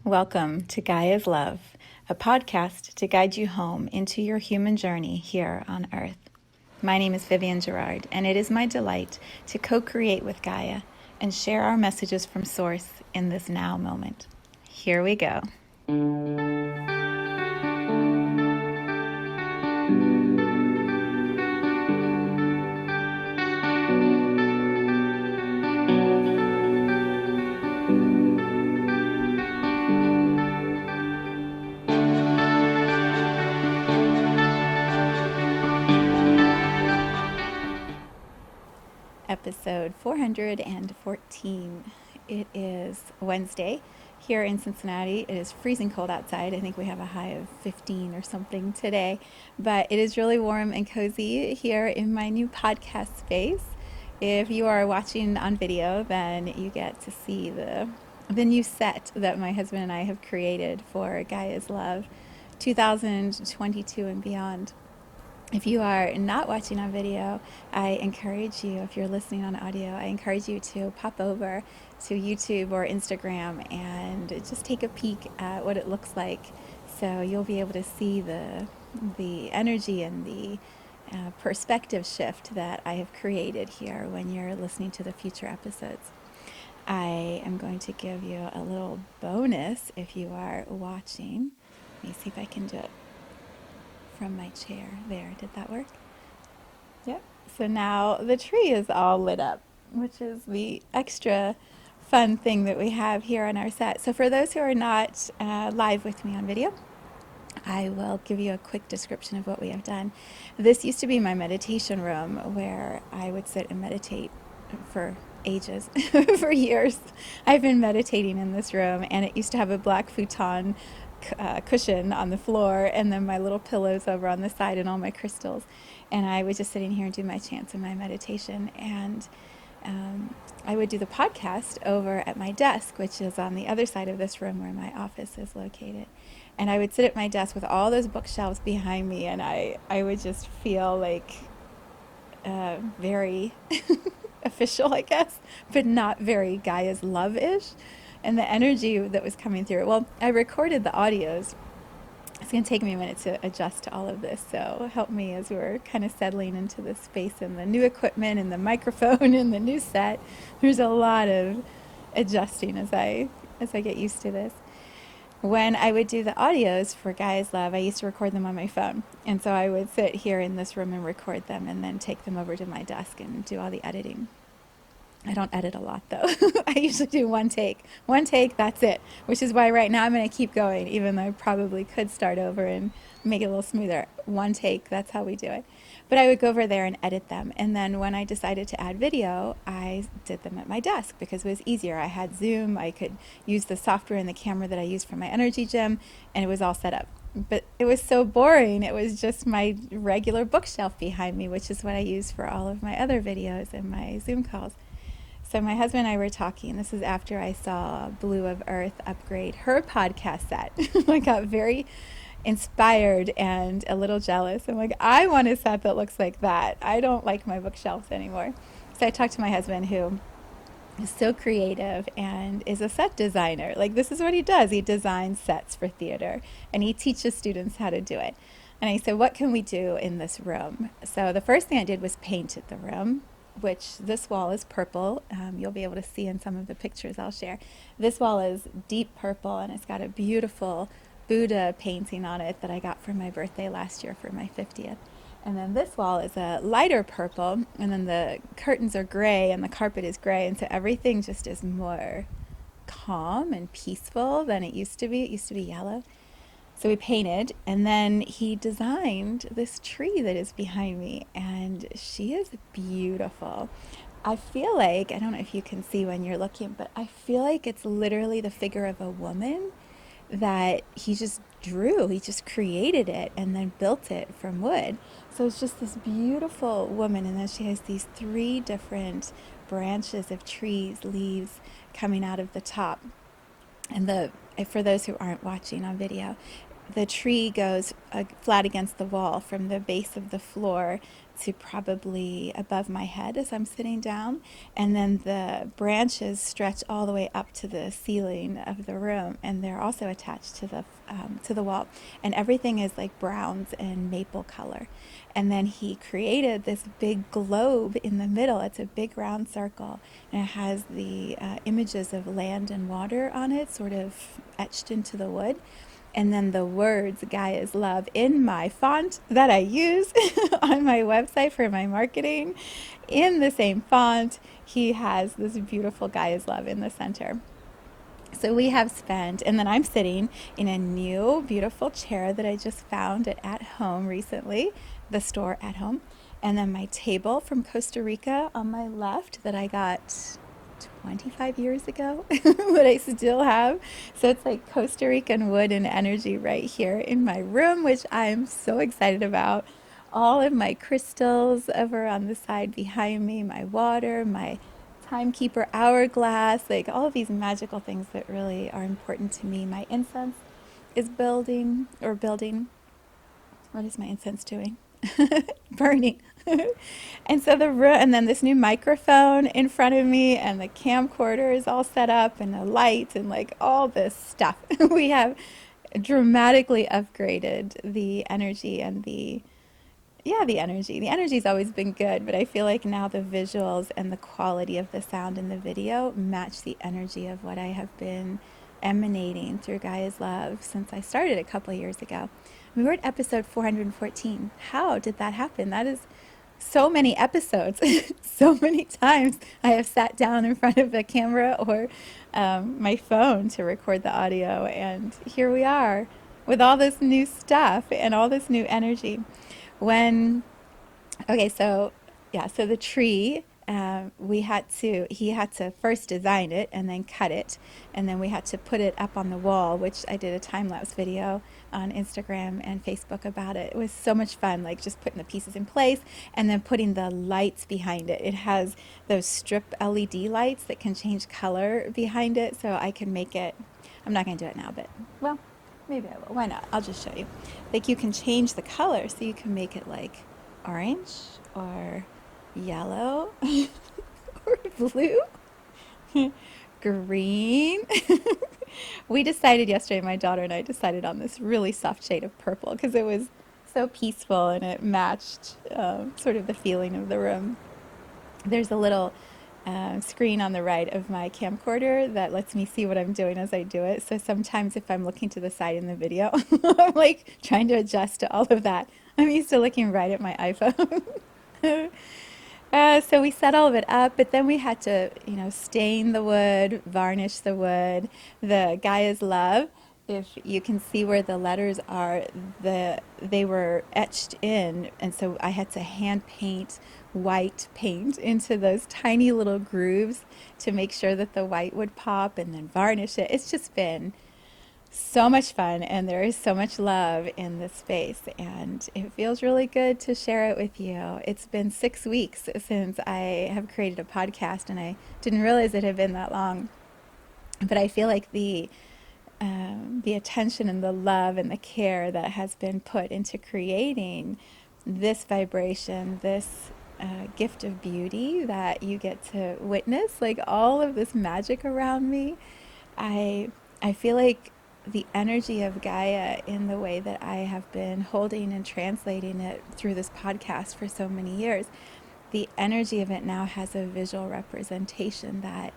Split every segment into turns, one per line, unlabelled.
Welcome to Gaia's Love, a podcast to guide you home into your human journey here on Earth. My name is Vivienne Gerard, and it is my delight to co-create with Gaia and share our messages from Source in this now moment. Here we go. Episode 414. It is Wednesday here in Cincinnati. It is freezing cold outside. I think we have a high of 15 or something today, but it is really warm and cozy here in my new podcast space. If you are watching on video, then you get to see the new set that my husband and I have created for Gaia's Love 2022 and beyond. If you are not watching on video, I encourage you, if you're listening on audio, I encourage you to pop over to YouTube or Instagram and just take a peek at what it looks like. So you'll be able to see the energy and the perspective shift that I have created here when you're listening to the future episodes. I am going to give you a little bonus if you are watching. Let me see if I can do it from my chair. There, did that work? Yep. So now the tree is all lit up, which is the extra fun thing that we have here on our set. So for those who are not live with me on video, I will give you a quick description of what we have done. This used to be my meditation room where I would sit and meditate for ages, for years. I've been meditating in this room, and it used to have a black futon cushion on the floor, and then my little pillows over on the side and all my crystals, and I was just sitting here and do my chants and my meditation, and I would do the podcast over at my desk, which is on the other side of this room where my office is located. And I would sit at my desk with all those bookshelves behind me, and I would just feel like very official, I guess, but not very Gaia's Love-ish. And the energy that was coming through. Well, I recorded the audios. It's going to take me a minute to adjust to all of this, so help me as we're kind of settling into this space and the new equipment and the microphone and the new set. There's a lot of adjusting as I get used to this. When I would do the audios for Gaia's Love, I used to record them on my phone. And so I would sit here in this room and record them and then take them over to my desk and do all the editing. I don't edit a lot, though. I usually do one take. One take, that's it. Which is why right now I'm going to keep going, even though I probably could start over and make it a little smoother. One take, that's how we do it. But I would go over there and edit them. And then when I decided to add video, I did them at my desk because it was easier. I had Zoom. I could use the software and the camera that I use for my energy gym, and it was all set up. But it was so boring. It was just my regular bookshelf behind me, which is what I use for all of my other videos and my Zoom calls. So my husband and I were talking. This is after I saw Blue of Earth upgrade her podcast set. I got very inspired and a little jealous. I'm like, I want a set that looks like that. I don't like my bookshelves anymore. So I talked to my husband, who is so creative and is a set designer. Like, this is what he does. He designs sets for theater, and he teaches students how to do it. And I said, what can we do in this room? So the first thing I did was painted the room, which this wall is purple. You'll be able to see in some of the pictures I'll share. This wall is deep purple, and it's got a beautiful Buddha painting on it that I got for my birthday last year for my 50th. And then this wall is a lighter purple, and then the curtains are gray and the carpet is gray, and so everything just is more calm and peaceful than it used to be. It used to be yellow. So we painted, and then he designed this tree that is behind me, and she is beautiful. I feel like, I don't know if you can see when you're looking, but I feel like it's literally the figure of a woman that he just drew. He just created it and then built it from wood. So it's just this beautiful woman, and then she has these 3 different branches of trees, leaves coming out of the top. And for those who aren't watching on video, the tree goes flat against the wall from the base of the floor to probably above my head as I'm sitting down. And then the branches stretch all the way up to the ceiling of the room, and they're also attached to the wall. And everything is like browns and maple color. And then he created this big globe in the middle. It's a big round circle, and it has the images of land and water on it, sort of etched into the wood. And then the words Gaia's love in my font that I use on my website for my marketing. In the same font, he has this beautiful Gaia's love in the center. So we have spent, and then I'm sitting in a new beautiful chair that I just found at Home recently, the store At Home. And then my table from Costa Rica on my left that I got 25 years ago, but I still have. So it's like Costa Rican wood and energy right here in my room, which I'm so excited about. All of my crystals over on the side behind me, my water, my timekeeper hourglass, like all of these magical things that really are important to me. My incense is building. What is my incense doing? Burning. And so and then this new microphone in front of me, and the camcorder is all set up, and the lights, and like all this stuff. We have dramatically upgraded the energy and the energy. The energy's always been good, but I feel like now the visuals and the quality of the sound in the video match the energy of what I have been emanating through Gaia's love since I started a couple years ago. We were at episode 414. How did that happen? That is so many episodes. So many times I have sat down in front of a camera or my phone to record the audio, and here we are with all this new stuff and all this new energy. So the tree, he had to first design it and then cut it, and then we had to put it up on the wall, which I did a time-lapse video on Instagram and Facebook about it. It was so much fun, like just putting the pieces in place and then putting the lights behind it. It has those strip LED lights that can change color behind it, so I can make it, I'm not going to do it now, but, well, maybe I will. Why not? I'll just show you. Like, you can change the color, so you can make it like orange or yellow or blue, green. We decided yesterday, my daughter and I decided on this really soft shade of purple because it was so peaceful and it matched sort of the feeling of the room. There's a little screen on the right of my camcorder that lets me see what I'm doing as I do it. So sometimes if I'm looking to the side in the video, I'm like trying to adjust to all of that. I'm used to looking right at my iPhone. So we set all of it up, but then we had to, stain the wood, varnish the wood. The Gaia's love, if you can see where the letters are, they were etched in, and so I had to hand paint white paint into those tiny little grooves to make sure that the white would pop, and then varnish it. It's just been so much fun, and there is so much love in this space, and it feels really good to share it with you. It's been 6 weeks since I have created a podcast, and I didn't realize it had been that long, but I feel like the attention and the love and the care that has been put into creating this vibration, this gift of beauty that you get to witness, like all of this magic around me. I feel like the energy of Gaia, in the way that I have been holding and translating it through this podcast for so many years, the energy of it now has a visual representation that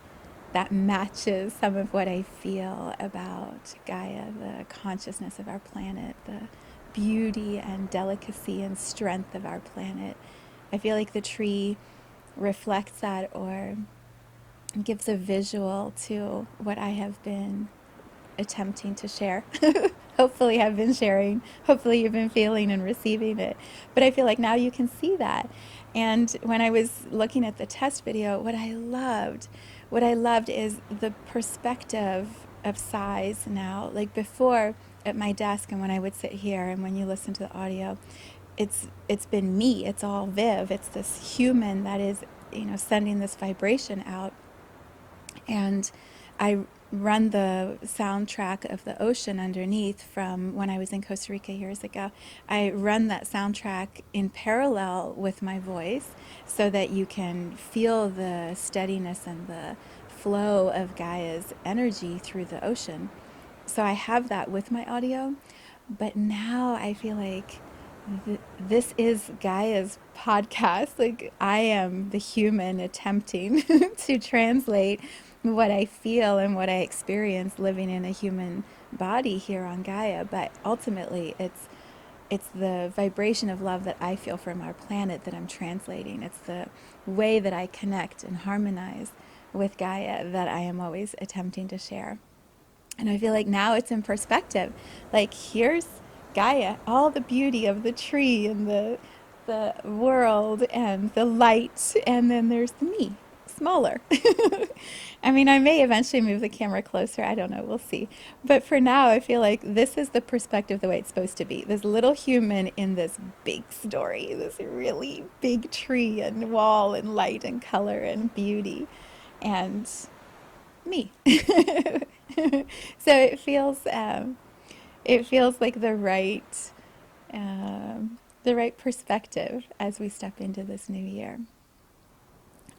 matches some of what I feel about Gaia, the consciousness of our planet, the beauty and delicacy and strength of our planet. I feel like the tree reflects that, or gives a visual to what I have been attempting to share. Hopefully I've been sharing. Hopefully you've been feeling and receiving it. But I feel like now you can see that. And when I was looking at the test video, what I loved is the perspective of size now. Like before, at my desk, and when I would sit here, and when you listen to the audio, it's been me. It's all Viv. It's this human that is, sending this vibration out. And run the soundtrack of the ocean underneath from when I was in Costa Rica years ago. I run that soundtrack in parallel with my voice so that you can feel the steadiness and the flow of Gaia's energy through the ocean. So I have that with my audio, but now I feel like this is Gaia's podcast. Like, I am the human attempting to translate what I feel and what I experience living in a human body here on Gaia. But ultimately, it's the vibration of love that I feel from our planet that I'm translating. It's the way that I connect and harmonize with Gaia that I am always attempting to share. And I feel like now it's in perspective. Like, here's Gaia, all the beauty of the tree and the world and the light, and then there's the me, smaller. I mean, I may eventually move the camera closer. I don't know. We'll see. But for now, I feel like this is the perspective the way it's supposed to be. This little human in this big story, this really big tree and wall and light and color and beauty. And me. So it feels like the right perspective as we step into this new year.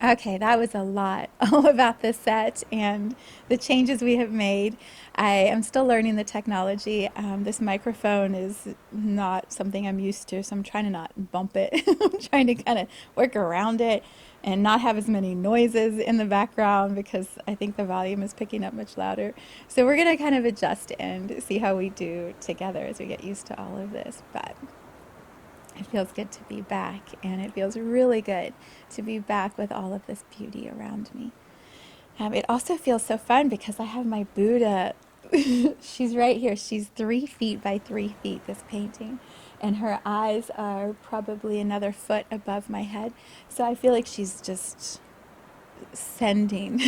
Okay, that was a lot all about the set and the changes we have made. I am still learning the technology. This microphone is not something I'm used to, so I'm trying to not bump it. I'm trying to kind of work around it and not have as many noises in the background because I think the volume is picking up much louder. So we're going to kind of adjust and see how we do together as we get used to all of this. But it feels good to be back, and it feels really good to be back with all of this beauty around me. It also feels so fun because I have my Buddha. She's right here. She's 3 feet by 3 feet, this painting. And her eyes are probably another foot above my head. So I feel like she's just sending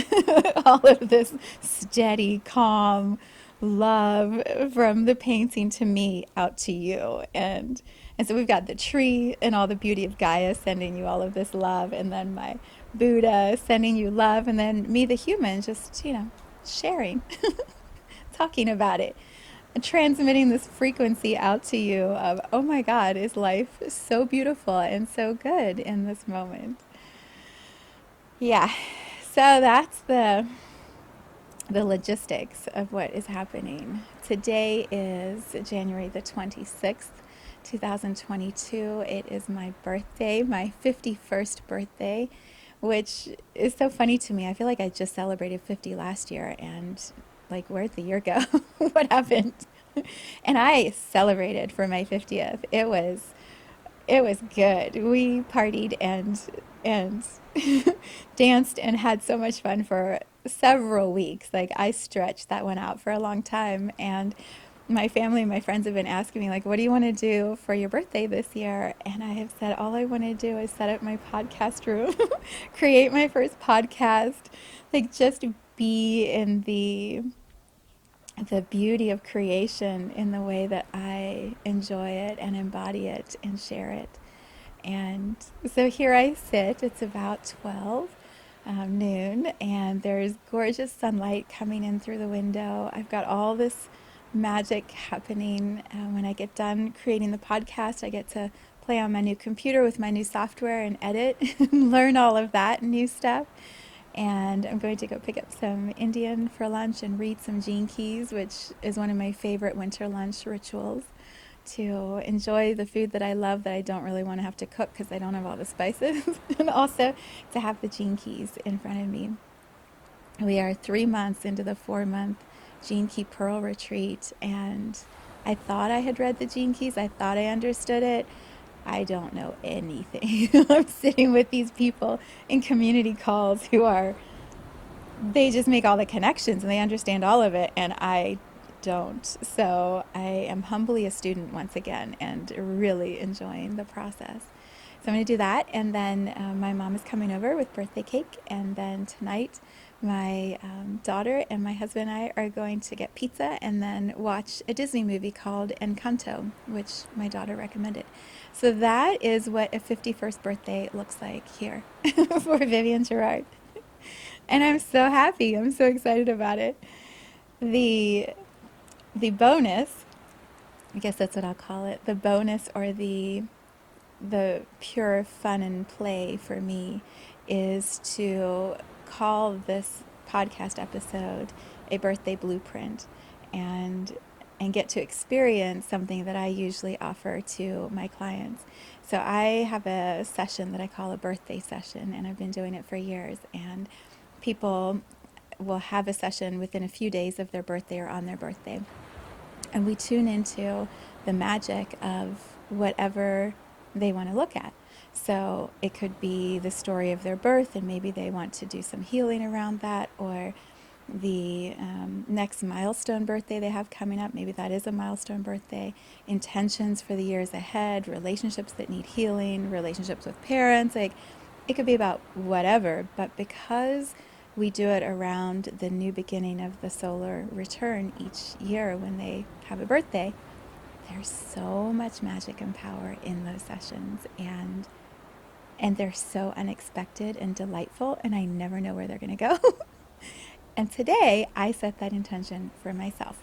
all of this steady, calm love from the painting to me out to you. And so we've got the tree and all the beauty of Gaia sending you all of this love, and then my Buddha sending you love, and then me, the human, just, sharing, talking about it, transmitting this frequency out to you of, oh my God, is life so beautiful and so good in this moment? Yeah, so that's the logistics of what is happening. Today is January the 26th, 2022. It is my birthday, my 51st birthday, which is so funny to me. I feel like I just celebrated 50 last year, and like, where'd the year go? What happened? And I celebrated for my 50th. It was good. We partied and danced and had so much fun for several weeks. Like, I stretched that one out for a long time, and my family and my friends have been asking me, like, what do you want to do for your birthday this year? And I have said, all I want to do is set up my podcast room, create my first podcast, like, just be in the beauty of creation in the way that I enjoy it and embody it and share it. And so here I sit. It's about 12 noon, and there's gorgeous sunlight coming in through the window. I've got all this magic happening. When I get done creating the podcast, I get to play on my new computer with my new software and edit and learn all of that new stuff. And I'm going to go pick up some Indian for lunch and read some Gene Keys, which is one of my favorite winter lunch rituals, to enjoy the food that I love that I don't really want to have to cook because I don't have all the spices, and also to have the Gene Keys in front of me. We are 3 months into the 4-month Gene Key Pearl Retreat, and I thought I had read the Gene Keys. I thought I understood it. I don't know anything. I'm sitting with these people in community calls they just make all the connections and they understand all of it, and I don't. So I am humbly a student once again and really enjoying the process. So I'm going to do that, and then my mom is coming over with birthday cake, and then tonight my daughter and my husband and I are going to get pizza and then watch a Disney movie called Encanto, which my daughter recommended. So that is what a 51st birthday looks like here for Vivienne Gerard. And I'm so happy. I'm so excited about it. the the bonus, I guess that's what I'll call it, the bonus or the pure fun and play for me is to call this podcast episode a birthday blueprint and get to experience something that I usually offer to my clients. So I have a session that I call a birthday session, and I've been doing it for years, and people will have a session within a few days of their birthday or on their birthday. And we tune into the magic of whatever they want to look at. So it could be the story of their birth, and maybe they want to do some healing around that, or the next milestone birthday they have coming up. Maybe that is a milestone birthday. Intentions for the years ahead, relationships that need healing, relationships with parents. Like, it could be about whatever, but because we do it around the new beginning of the solar return each year when they have a birthday, there's so much magic and power in those sessions, and they're so unexpected and delightful, and I never know where they're going to go. And today I set that intention for myself.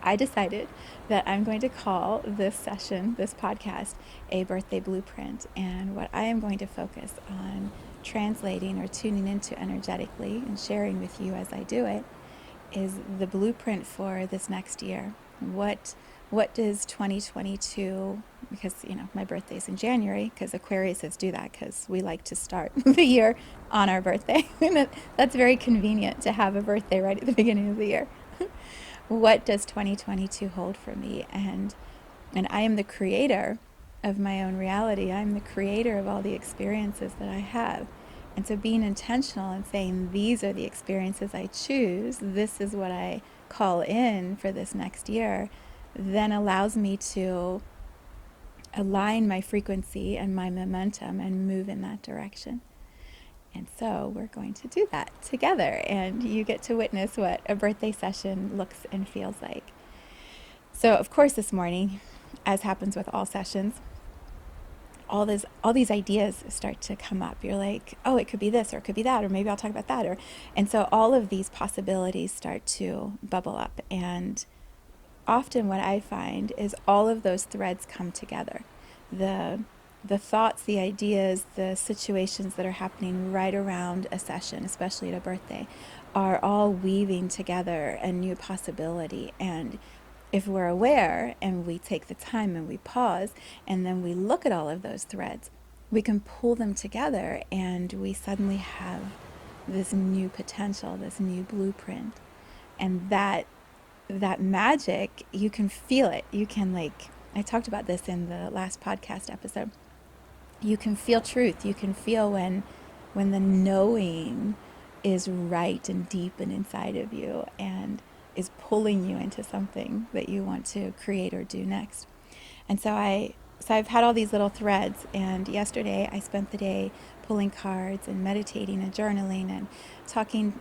I decided that I'm going to call this session, this podcast, a birthday blueprint. And what I am going to focus on translating or tuning into energetically and sharing with you as I do it is the blueprint for this next year. What does 2022, because my birthday's in January, because Aquariuses do that, because we like to start the year on our birthday. And that's very convenient to have a birthday right at the beginning of the year. What does 2022 hold for me? And I am the creator of my own reality. I'm the creator of all the experiences that I have. And so being intentional and saying, these are the experiences I choose, this is what I call in for this next year, then allows me to align my frequency and my momentum and move in that direction. And so we're going to do that together, and you get to witness what a birthday session looks and feels like. So of course this morning, as happens with all sessions, all these ideas start to come up. You're like, oh, it could be this, or it could be that, or maybe I'll talk about that. And so all of these possibilities start to bubble up. And often what I find is all of those threads come together. The thoughts, the ideas, the situations that are happening right around a session, especially at a birthday, are all weaving together a new possibility. And if we're aware and we take the time and we pause and then we look at all of those threads, we can pull them together, and we suddenly have this new potential, this new blueprint. And that magic, you can feel it. You can, I talked about this in the last podcast episode. You can feel truth. You can feel when the knowing is right and deep and inside of you and is pulling you into something that you want to create or do next. And so I've had all these little threads, and yesterday I spent the day pulling cards and meditating and journaling and talking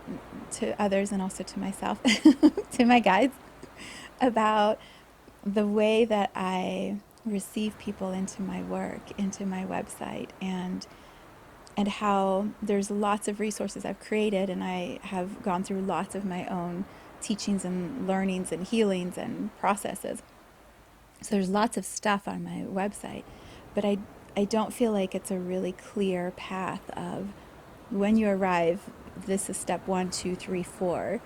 to others and also to myself, to my guides, about the way that I receive people into my work, into my website, and how there's lots of resources I've created, and I have gone through lots of my own teachings and learnings and healings and processes. So there's lots of stuff on my website, but I don't feel like it's a really clear path of, when you arrive, this is step 1, 2, 3, 4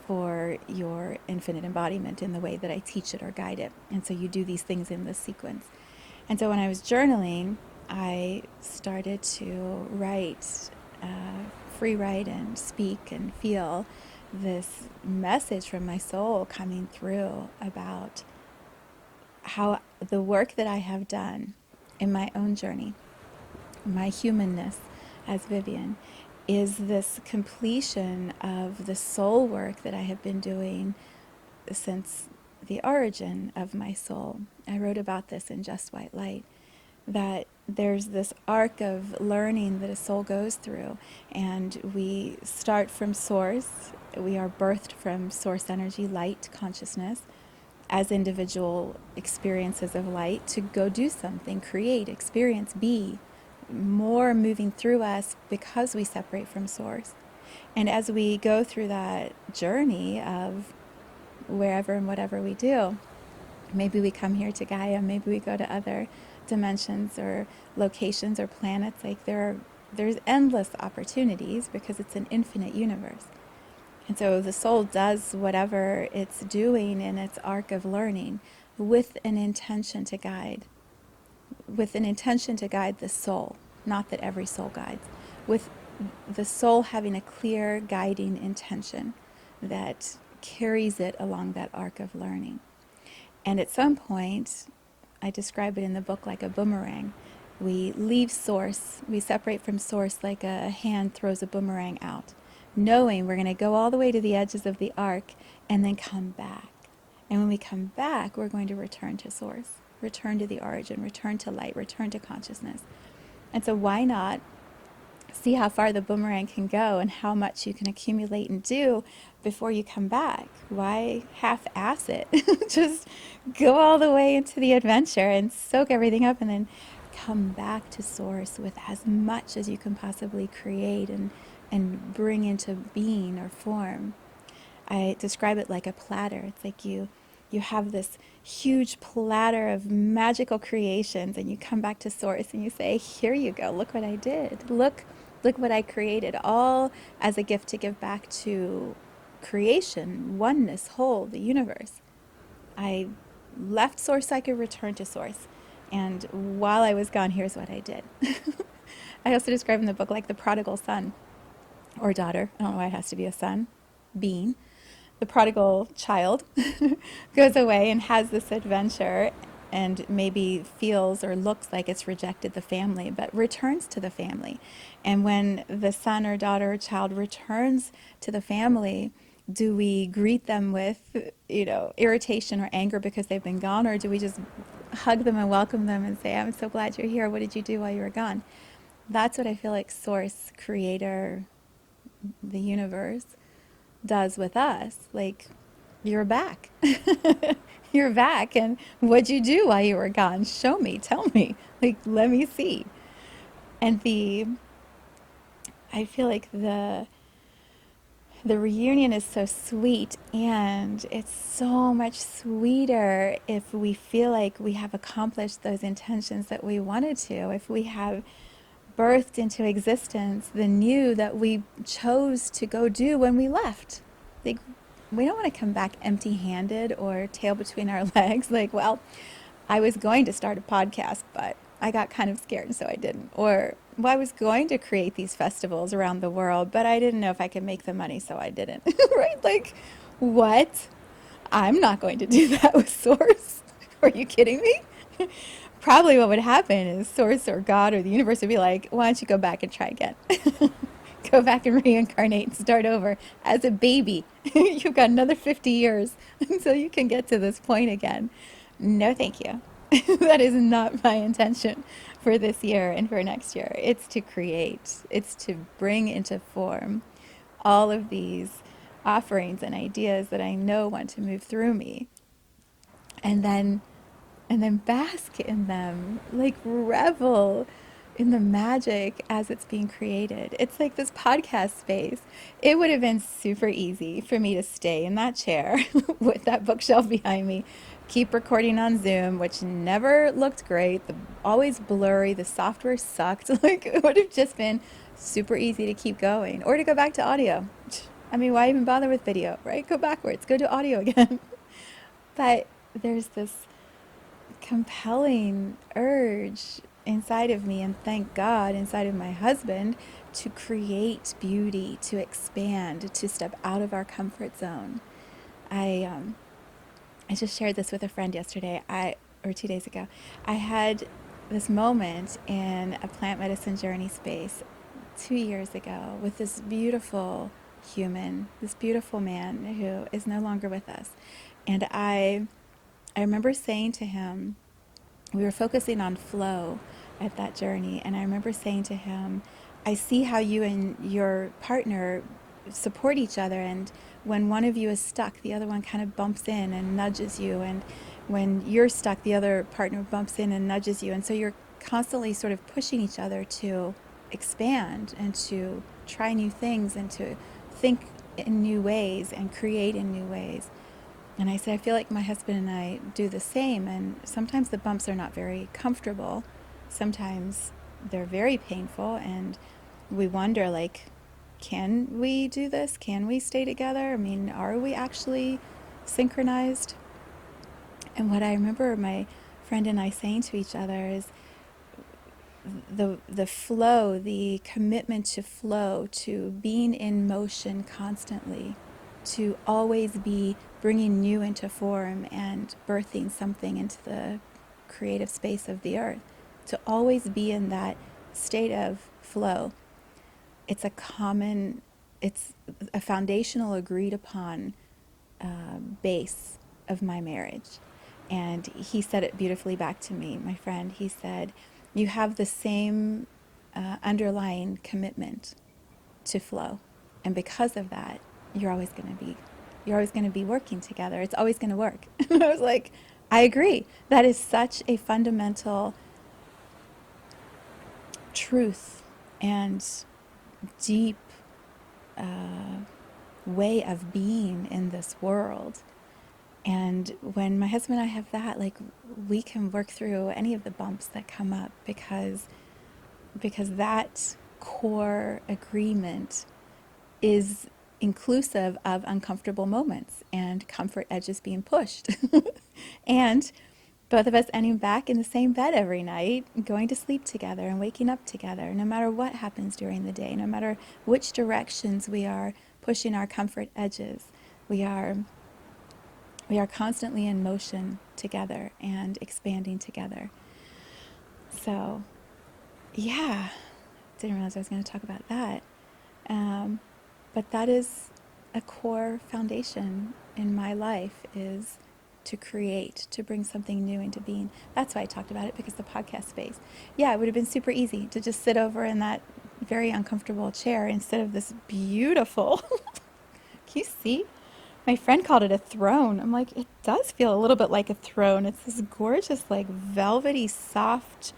for your infinite embodiment in the way that I teach it or guide it. And so you do these things in this sequence. And so when I was journaling, I started to write, free write and speak and feel this message from my soul coming through about how the work that I have done in my own journey, my humanness as Vivienne, is this completion of the soul work that I have been doing since the origin of my soul. I wrote about this in Just White Light, that there's this arc of learning that a soul goes through, and we start from source. We are birthed from source energy, light, consciousness, as individual experiences of light, to go do something, create, experience, be more moving through us because we separate from source. And as we go through that journey of wherever and whatever we do, maybe we come here to Gaia, maybe we go to other dimensions or locations or planets. Like there's endless opportunities because it's an infinite universe. And so the soul does whatever it's doing in its arc of learning with an intention to guide, the soul, not that every soul guides, with the soul having a clear guiding intention that carries it along that arc of learning. And at some point, I describe it in the book like a boomerang. We leave source, we separate from source like a hand throws a boomerang out, knowing we're going to go all the way to the edges of the arc and then come back. And when we come back, we're going to return to source, return to the origin, return to light, return to consciousness. And so why not see how far the boomerang can go and how much you can accumulate and do before you come back? Why half-ass it? Just go all the way into the adventure and soak everything up and then come back to source with as much as you can possibly create and bring into being or form. I describe it like a platter. It's like you have this huge platter of magical creations and you come back to source and you say, here you go, look what I did. Look what I created, all as a gift to give back to creation, oneness, whole, the universe. I left source so I could return to source. And while I was gone, here's what I did. I also describe in the book like the prodigal son or daughter. I don't know why it has to be a son, being. The prodigal child goes away and has this adventure and maybe feels or looks like it's rejected the family, but returns to the family. And when the son or daughter or child returns to the family, do we greet them with, irritation or anger because they've been gone, or do we just hug them and welcome them and say, I'm so glad you're here. What did you do while you were gone? That's what I feel like Source, Creator, the universe does with us. Like, you're back. You're back, and what'd you do while you were gone? Show me, tell me, like, let me see. And I feel like the reunion is so sweet, and it's so much sweeter if we feel like we have accomplished those intentions that we wanted to, if we have birthed into existence the new that we chose to go do when we left. Like, we don't want to come back empty-handed or tail between our legs. Like, well, I was going to start a podcast, but I got kind of scared, so I didn't. Or, well, I was going to create these festivals around the world, but I didn't know if I could make the money, so I didn't. Right? Like, what? I'm not going to do that with Source. Are you kidding me? Probably what would happen is Source or God or the universe would be like, why don't you go back and try again? Go back and reincarnate and start over as a baby. You've got another 50 years until you can get to this point again. No, thank you. That is not my intention for this year and for next year. It's to create. It's to bring into form all of these offerings and ideas that I know want to move through me. And then bask in them, like revel in the magic as it's being created. It's like this podcast space. It would have been super easy for me to stay in that chair with that bookshelf behind me, keep recording on Zoom, which never looked great, always blurry, the software sucked. Like, it would have just been super easy to keep going, or to go back to audio. I mean, why even bother with video, right? Go backwards, go to audio again. But there's this compelling urge inside of me, and thank God inside of my husband, to create beauty, to expand, to step out of our comfort zone. I just shared this with a friend yesterday, or 2 days ago. I had this moment in a plant medicine journey space 2 years ago with this beautiful human, this beautiful man who is no longer with us. And I remember saying to him, we were focusing on flow at that journey, and I remember saying to him, I see how you and your partner support each other, and when one of you is stuck, the other one kind of bumps in and nudges you, and when you're stuck, the other partner bumps in and nudges you, and so you're constantly sort of pushing each other to expand and to try new things and to think in new ways and create in new ways. And I said, I feel like my husband and I do the same. And sometimes the bumps are not very comfortable. Sometimes they're very painful. And we wonder, like, can we do this? Can we stay together? I mean, are we actually synchronized? And what I remember my friend and I saying to each other is the flow, the commitment to flow, to being in motion constantly, to always be bringing new into form and birthing something into the creative space of the earth, to always be in that state of flow. It's a foundational agreed upon base of my marriage. And he said it beautifully back to me, my friend. He said, you have the same underlying commitment to flow. And because of that, you're always going to be working together. It's always going to work. And I was like, I agree. That is such a fundamental truth and deep way of being in this world. And when my husband and I have that, like, we can work through any of the bumps that come up because that core agreement is inclusive of uncomfortable moments and comfort edges being pushed. And both of us ending back in the same bed every night, going to sleep together and waking up together, no matter what happens during the day, no matter which directions we are pushing our comfort edges. We are constantly in motion together and expanding together. So, yeah, didn't realize I was going to talk about that. But that is a core foundation in my life, is to create, to bring something new into being. That's why I talked about it, because the podcast space. Yeah, it would have been super easy to just sit over in that very uncomfortable chair instead of this beautiful, can you see? My friend called it a throne. I'm like, it does feel a little bit like a throne. It's this gorgeous, like, velvety, soft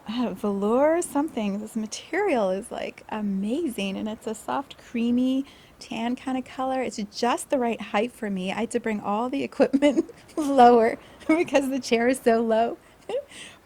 velour or something. This material is like amazing, and it's a soft, creamy, tan kind of color. It's just the right height for me. I had to bring all the equipment lower because the chair is so low.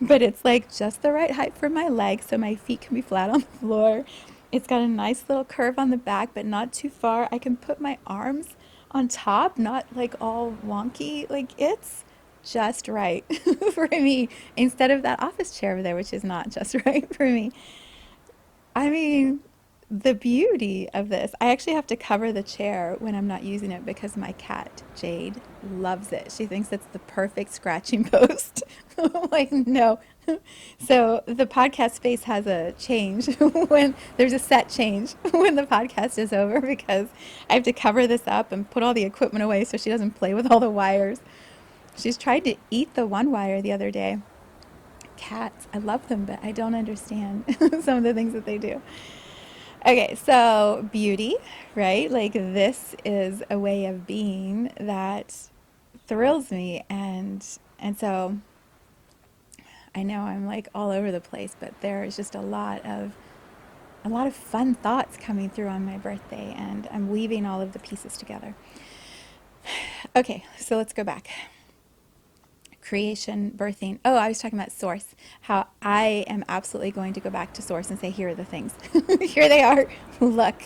But it's like just the right height for my legs so my feet can be flat on the floor. It's got a nice little curve on the back, but not too far. I can put my arms on top, not like all wonky. Like, it's just right for me, instead of that office chair over there, which is not just right for me. I mean, the beauty of this, I actually have to cover the chair when I'm not using it because my cat, Jade, loves it. She thinks it's the perfect scratching post. I'm like, no. So the podcast space has a change when there's a set change when the podcast is over, because I have to cover this up and put all the equipment away so she doesn't play with all the wires. She's tried to eat the one wire the other day. Cats, I love them, but I don't understand some of the things that they do. Okay, so beauty, right? Like, this is a way of being that thrills me, and so I know I'm like all over the place, but there is just a lot of fun thoughts coming through on my birthday, and I'm weaving all of the pieces together. Okay, so let's go back. Creation, birthing. Oh, I was talking about source. How I am absolutely going to go back to source and say, here are the things. Here they are. Look,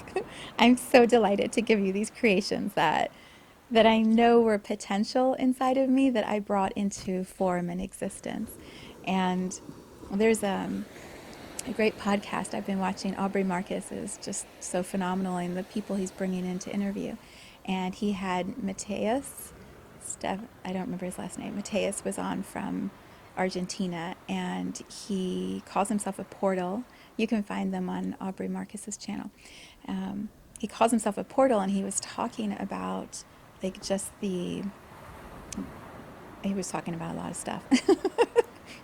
I'm so delighted to give you these creations that I know were potential inside of me, that I brought into form and existence. And there's a great podcast I've been watching. Aubrey Marcus is just so phenomenal, and the people he's bringing in to interview. And he had Mateus, I don't remember his last name. Mateus was on from Argentina, and he calls himself a portal. You can find them on Aubrey Marcus's channel. He calls himself a portal, and he was talking about, like, he was talking about a lot of stuff.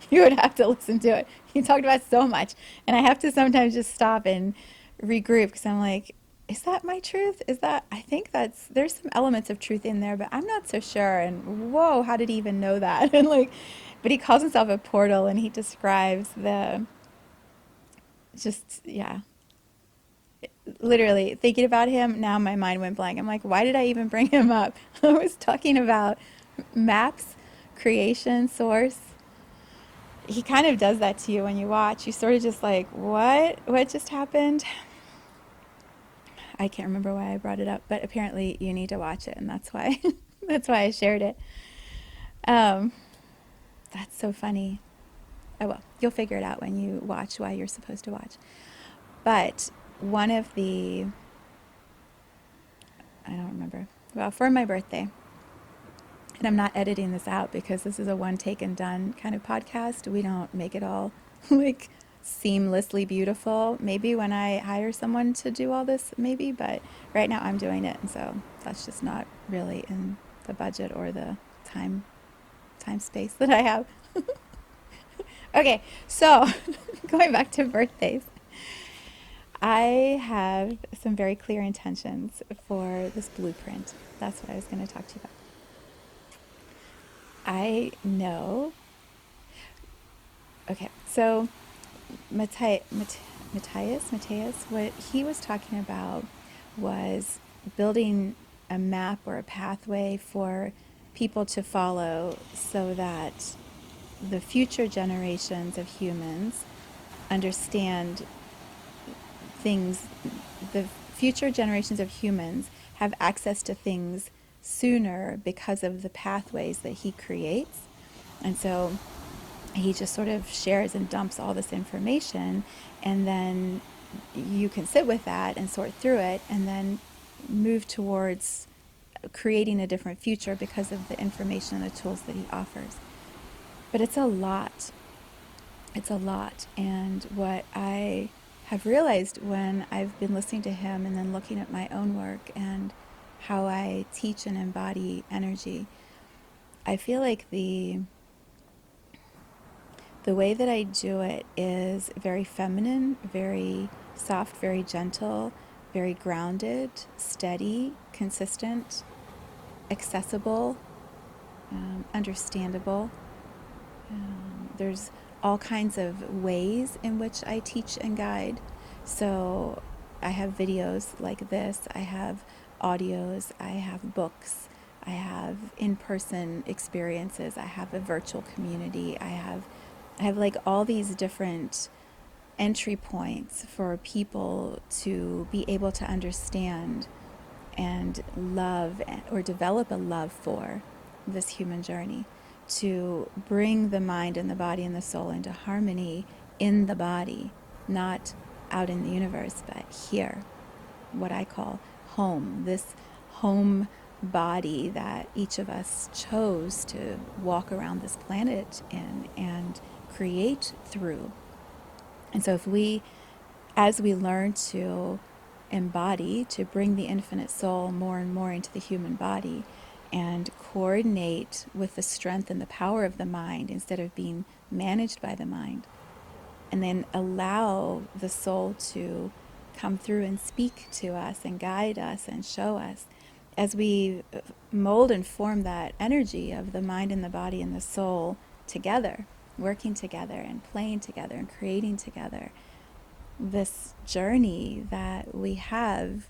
You would have to listen to it. He talked about so much, and I have to sometimes just stop and regroup, because I'm like, is that my truth? I think there's some elements of truth in there, but I'm not so sure. And whoa, how did he even know that? And like, but he calls himself a portal, and he describes yeah, literally thinking about him, now my mind went blank. I'm like, why did I even bring him up? I was talking about maps, creation, source. He kind of does that to you when you watch. You sort of just like, what? What just happened? I can't remember why I brought it up, but apparently you need to watch it, and that's why that's why I shared it. Um, that's so funny. Oh well, you'll figure it out when you watch why you're supposed to watch. But one of the, I don't remember. Well, for my birthday, and I'm not editing this out because this is a one take and done kind of podcast. We don't make it all like seamlessly beautiful. Maybe when I hire someone to do all this, maybe, but right now I'm doing it, and so that's just not really in the budget or the time space that I have. Okay, so going back to birthdays. I have some very clear intentions for this blueprint. That's what I was going to talk to you about. I know. Okay, so Matthias, what he was talking about was building a map or a pathway for people to follow so that the future generations of humans understand things, the future generations of humans have access to things sooner because of the pathways that he creates. And so he just sort of shares and dumps all this information, and then you can sit with that and sort through it and then move towards creating a different future because of the information and the tools that he offers. But it's a lot. It's a lot. And what I have realized when I've been listening to him and then looking at my own work and how I teach and embody energy, I feel like the way that I do it is very feminine, very soft, very gentle, very grounded, steady, consistent, accessible, understandable. There's all kinds of ways in which I teach and guide. So I have videos like this, I have audios, I have books, I have in-person experiences, I have a virtual community, I have like all these different entry points for people to be able to understand and love or develop a love for this human journey, to bring the mind and the body and the soul into harmony in the body, not out in the universe, but here, what I call home, this home body that each of us chose to walk around this planet in and create through. And so if we, as we learn to embody, to bring the infinite soul more and more into the human body and coordinate with the strength and the power of the mind instead of being managed by the mind, and then allow the soul to come through and speak to us and guide us and show us, as we mold and form that energy of the mind and the body and the soul together, working together and playing together and creating together, this journey that we have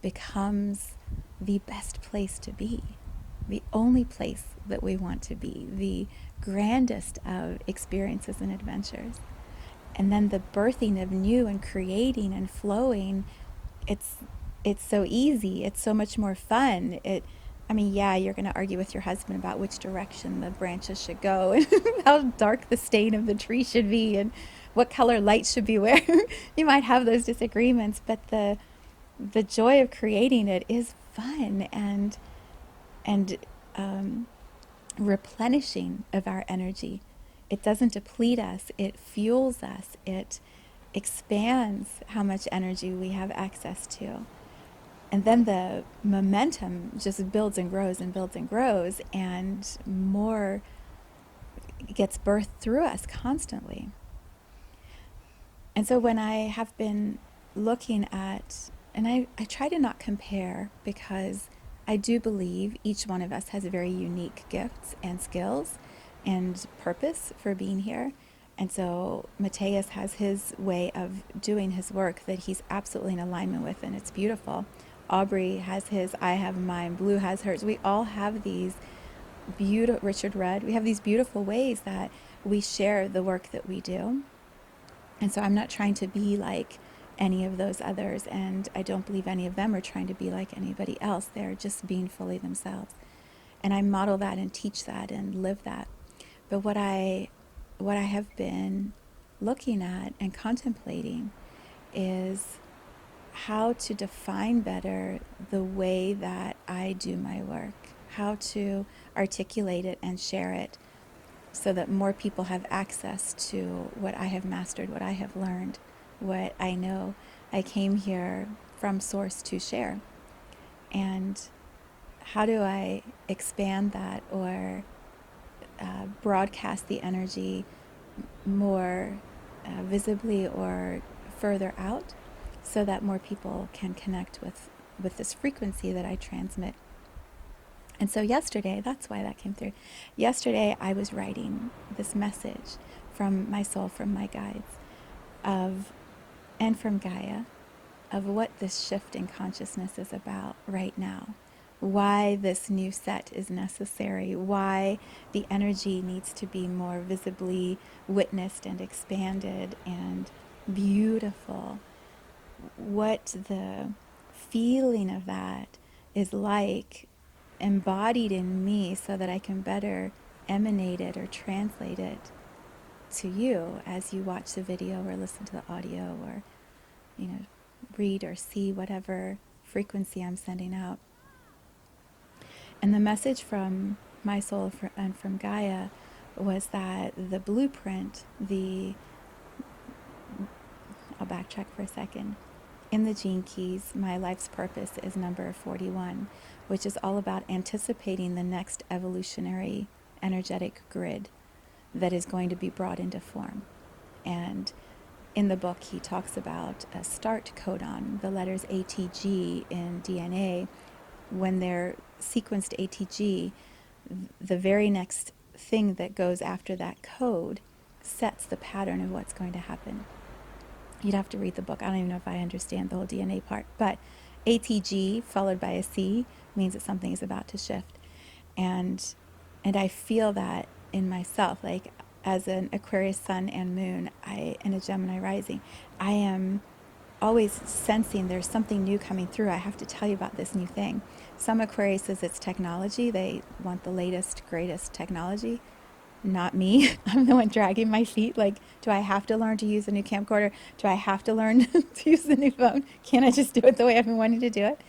becomes the best place to be, the only place that we want to be, the grandest of experiences and adventures. And then the birthing of new and creating and flowing, it's so easy, it's so much more fun. I mean, yeah, you're going to argue with your husband about which direction the branches should go and how dark the stain of the tree should be and what color light should be where. You might have those disagreements, but the joy of creating it is fun and replenishing of our energy. It doesn't deplete us, it fuels us, it expands how much energy we have access to. And then the momentum just builds and grows and builds and grows, and more gets birthed through us constantly. And so when I have been looking at, and I try to not compare, because I do believe each one of us has very unique gifts and skills and purpose for being here. And so Mateus has his way of doing his work that he's absolutely in alignment with, and it's beautiful. Aubrey has his, I have mine, Blue has hers. We all have these beautiful, Richard Rudd, we have these beautiful ways that we share the work that we do. And so I'm not trying to be like any of those others, and I don't believe any of them are trying to be like anybody else. They're just being fully themselves. And I model that and teach that and live that. But what I have been looking at and contemplating is how to define better the way that I do my work, how to articulate it and share it so that more people have access to what I have mastered, what I have learned, what I know I came here from Source to share. And how do I expand that or broadcast the energy more visibly or further out so that more people can connect with this frequency that I transmit. And so yesterday, that's why that came through. Yesterday, I was writing this message from my soul, from my guides, and from Gaia, of what this shift in consciousness is about right now. Why this new set is necessary, why the energy needs to be more visibly witnessed and expanded and beautiful, what the feeling of that is like embodied in me so that I can better emanate it or translate it to you as you watch the video or listen to the audio or, read or see whatever frequency I'm sending out. And the message from my soul and from Gaia was that the blueprint, I'll backtrack for a second. In the Gene Keys, my life's purpose is number 41, which is all about anticipating the next evolutionary energetic grid that is going to be brought into form. And in the book, he talks about a start codon, the letters ATG in DNA. When they're sequenced ATG, the very next thing that goes after that code sets the pattern of what's going to happen. You'd have to read the book. I don't even know if I understand the whole DNA part. But ATG followed by a C means that something is about to shift. And I feel that in myself, like as an Aquarius sun and moon, and a Gemini rising, I am always sensing there's something new coming through. I have to tell you about this new thing. Some Aquarius says it's technology. They want the latest, greatest technology. Not me. I'm the one dragging my feet. Like, do I have to learn to use a new camcorder? Do I have to learn to use the new phone? Can't I just do it the way I've been wanting to do it?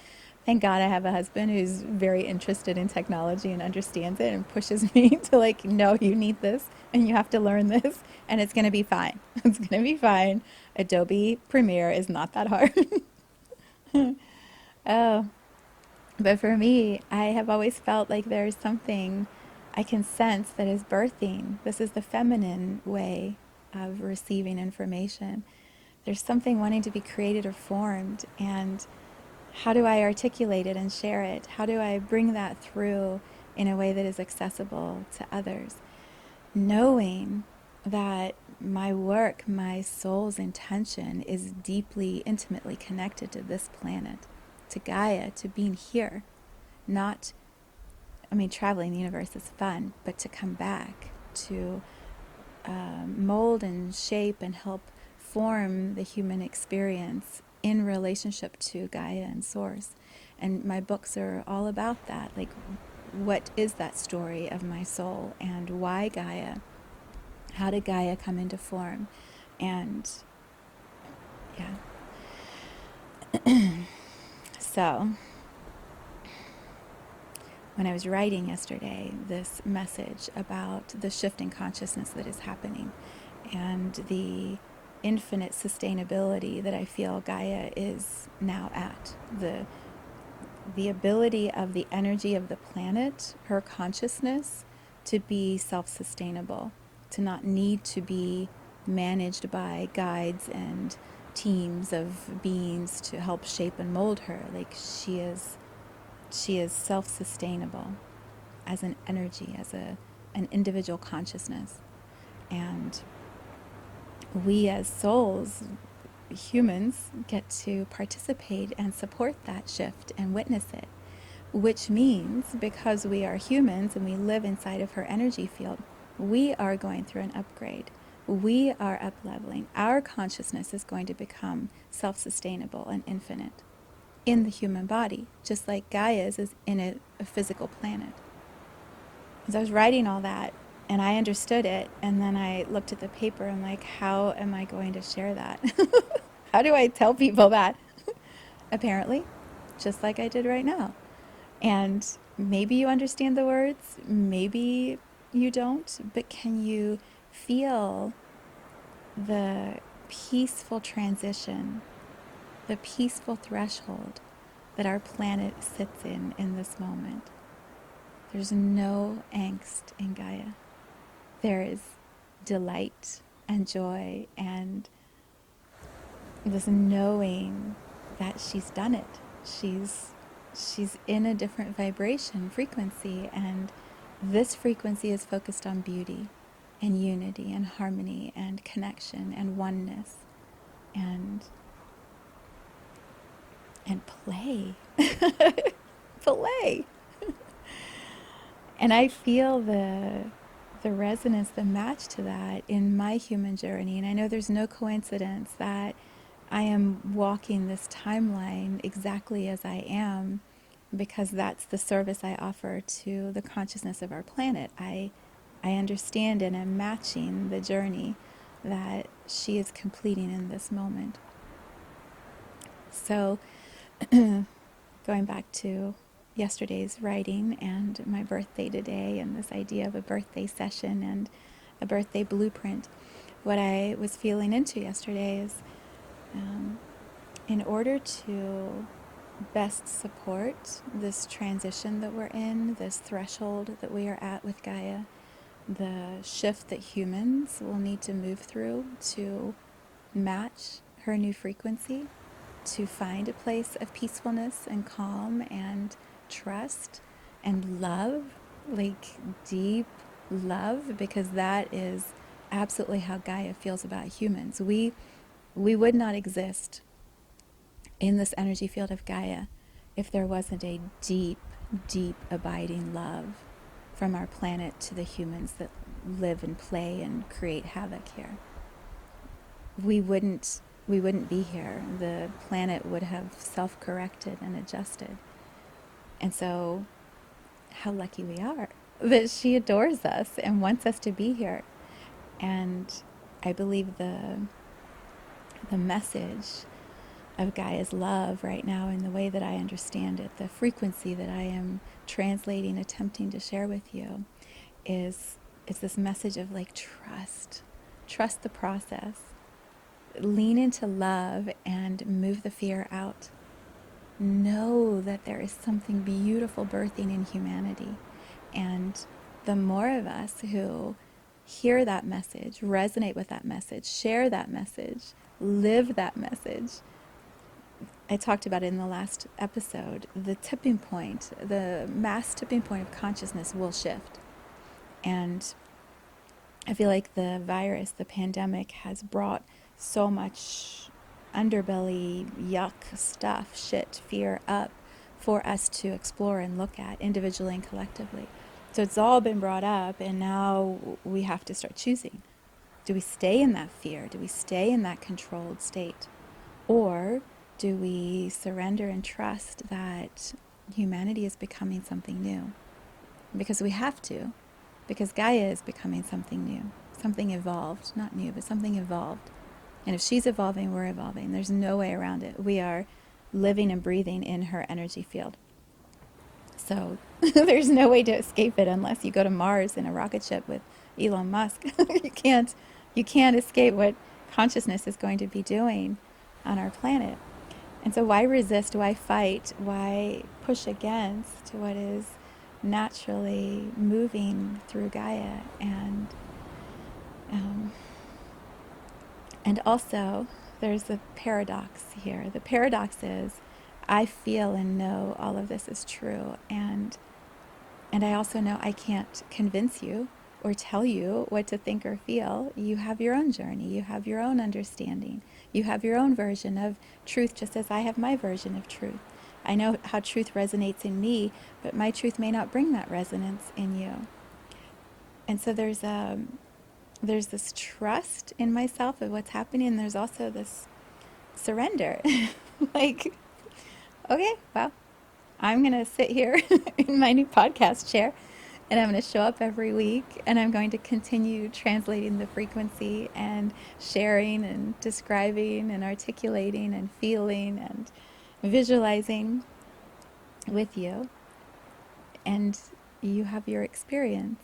Thank God I have a husband who's very interested in technology and understands it and pushes me to like, no, you need this and you have to learn this and it's going to be fine. It's going to be fine. Adobe Premiere is not that hard. Oh, but for me, I have always felt like there's something I can sense that is birthing. This is the feminine way of receiving information. There's something wanting to be created or formed, and how do I articulate it and share it? How do I bring that through in a way that is accessible to others? Knowing that my work, my soul's intention is deeply, intimately connected to this planet, to Gaia, to being here. Traveling the universe is fun, but to come back, to mold and shape and help form the human experience in relationship to Gaia and Source. And my books are all about that. Like, what is that story of my soul and why Gaia? How did Gaia come into form? And yeah. So when I was writing yesterday this message about the shift in consciousness that is happening and the infinite sustainability that I feel Gaia is now at, the ability of the energy of the planet, her consciousness, to be self-sustainable, to not need to be managed by guides and teams of beings to help shape and mold her. Like, she is self-sustainable as an energy, as an individual consciousness. And we as souls, humans, get to participate and support that shift and witness it. Which means, because we are humans and we live inside of her energy field, we are going through an upgrade. We are up leveling. Our consciousness is going to become self-sustainable and infinite in the human body, just like Gaia's is in a physical planet. As I was writing all that, and I understood it, and then I looked at the paper and like, how am I going to share that? How do I tell people that? Apparently, just like I did right now. And maybe you understand the words, maybe you don't, but can you feel the peaceful transition, the peaceful threshold that our planet sits in this moment? There's no angst in Gaia. There is delight and joy and this knowing that she's done it. She's in a different vibration frequency, and this frequency is focused on beauty and unity and harmony and connection and oneness and play. Play. And I feel the resonance, the match to that in my human journey. And I know there's no coincidence that I am walking this timeline exactly as I am, because that's the service I offer to the consciousness of our planet. I understand and am matching the journey that she is completing in this moment. So going back to yesterday's writing and my birthday today and this idea of a birthday session and a birthday blueprint, what I was feeling into yesterday is in order to best support this transition that we're in, this threshold that we are at with Gaia, the shift that humans will need to move through to match her new frequency, to find a place of peacefulness and calm and trust and love, like deep love, because that is absolutely how Gaia feels about humans. We would not exist in this energy field of Gaia if there wasn't a deep, deep abiding love from our planet to the humans that live and play and create havoc here. We wouldn't be here. The planet would have self-corrected and adjusted. And so how lucky we are that she adores us and wants us to be here. And I believe the message of Gaia's love right now, in the way that I understand it, the frequency that I am translating, attempting to share with you, is this message of like trust the process, lean into love and move the fear out. Know that there is something beautiful birthing in humanity, and the more of us who hear that message, resonate with that message, share that message, live that message. I talked about it in the last episode. The tipping point, the mass tipping point of consciousness will shift. And I feel like the virus, the pandemic, has brought so much underbelly, yuck stuff, shit, fear up for us to explore and look at individually and collectively. So it's all been brought up, and now we have to start choosing. Do we stay in that fear? Do we stay in that controlled state? Or do we surrender and trust that humanity is becoming something new? Because we have to. Because Gaia is becoming something new. Something evolved. Not new, but something evolved. And if she's evolving, we're evolving. There's no way around it. We are living and breathing in her energy field. So there's no way to escape it unless you go to Mars in a rocket ship with Elon Musk. You can't escape what consciousness is going to be doing on our planet. And so why resist? Why fight? Why push against what is naturally moving through Gaia? And also, there's a paradox here. The paradox is, I feel and know all of this is true, and I also know I can't convince you or tell you what to think or feel. You have your own journey. You have your own understanding. You have your own version of truth, just as I have my version of truth. I know how truth resonates in me, but my truth may not bring that resonance in you. And so there's this trust in myself of what's happening, and there's also this surrender. Like, okay, well, I'm going to sit here in my new podcast chair, and I'm going to show up every week, and I'm going to continue translating the frequency and sharing and describing and articulating and feeling and visualizing with you. And you have your experience.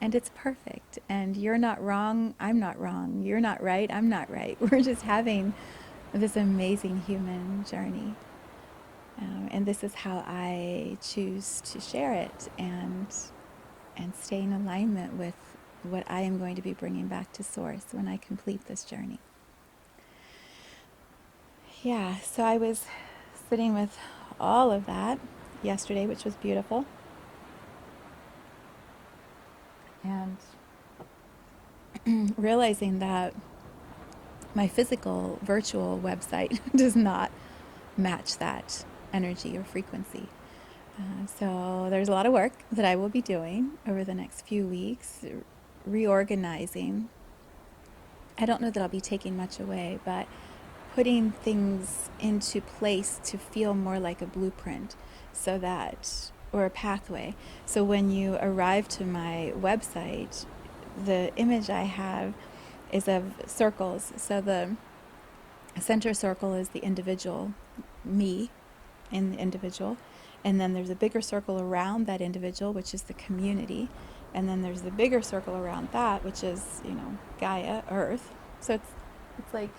And it's perfect. And you're not wrong. I'm not wrong. You're not right. I'm not right. We're just having this amazing human journey. And this is how I choose to share it and stay in alignment with what I am going to be bringing back to Source when I complete this journey. Yeah, so I was sitting with all of that yesterday, which was beautiful. And realizing that my physical virtual website does not match that energy or frequency. So there's a lot of work that I will be doing over the next few weeks, reorganizing. I don't know that I'll be taking much away, but putting things into place to feel more like a blueprint, so that, or a pathway. So when you arrive to my website, the image I have is of circles. So the center circle is the individual, me in the individual. And then there's a bigger circle around that individual, which is the community. And then there's the bigger circle around that, which is, Gaia, Earth. So it's like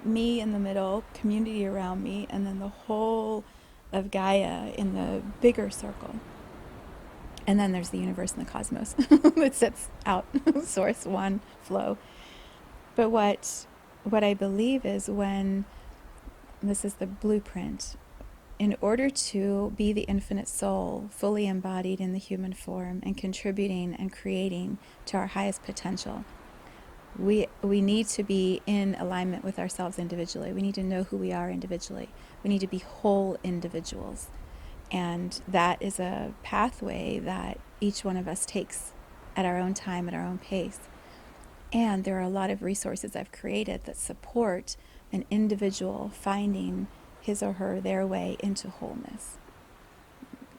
me in the middle, community around me, and then the whole of Gaia in the bigger circle. And then there's the universe and the cosmos that sits out, source, one, flow. But what I believe is, when this is the blueprint, in order to be the infinite soul, fully embodied in the human form and contributing and creating to our highest potential, we need to be in alignment with ourselves individually. We need to know who we are individually. We need to be whole individuals. And that is a pathway that each one of us takes at our own time, at our own pace. And there are a lot of resources I've created that support an individual finding his or her, their way into wholeness.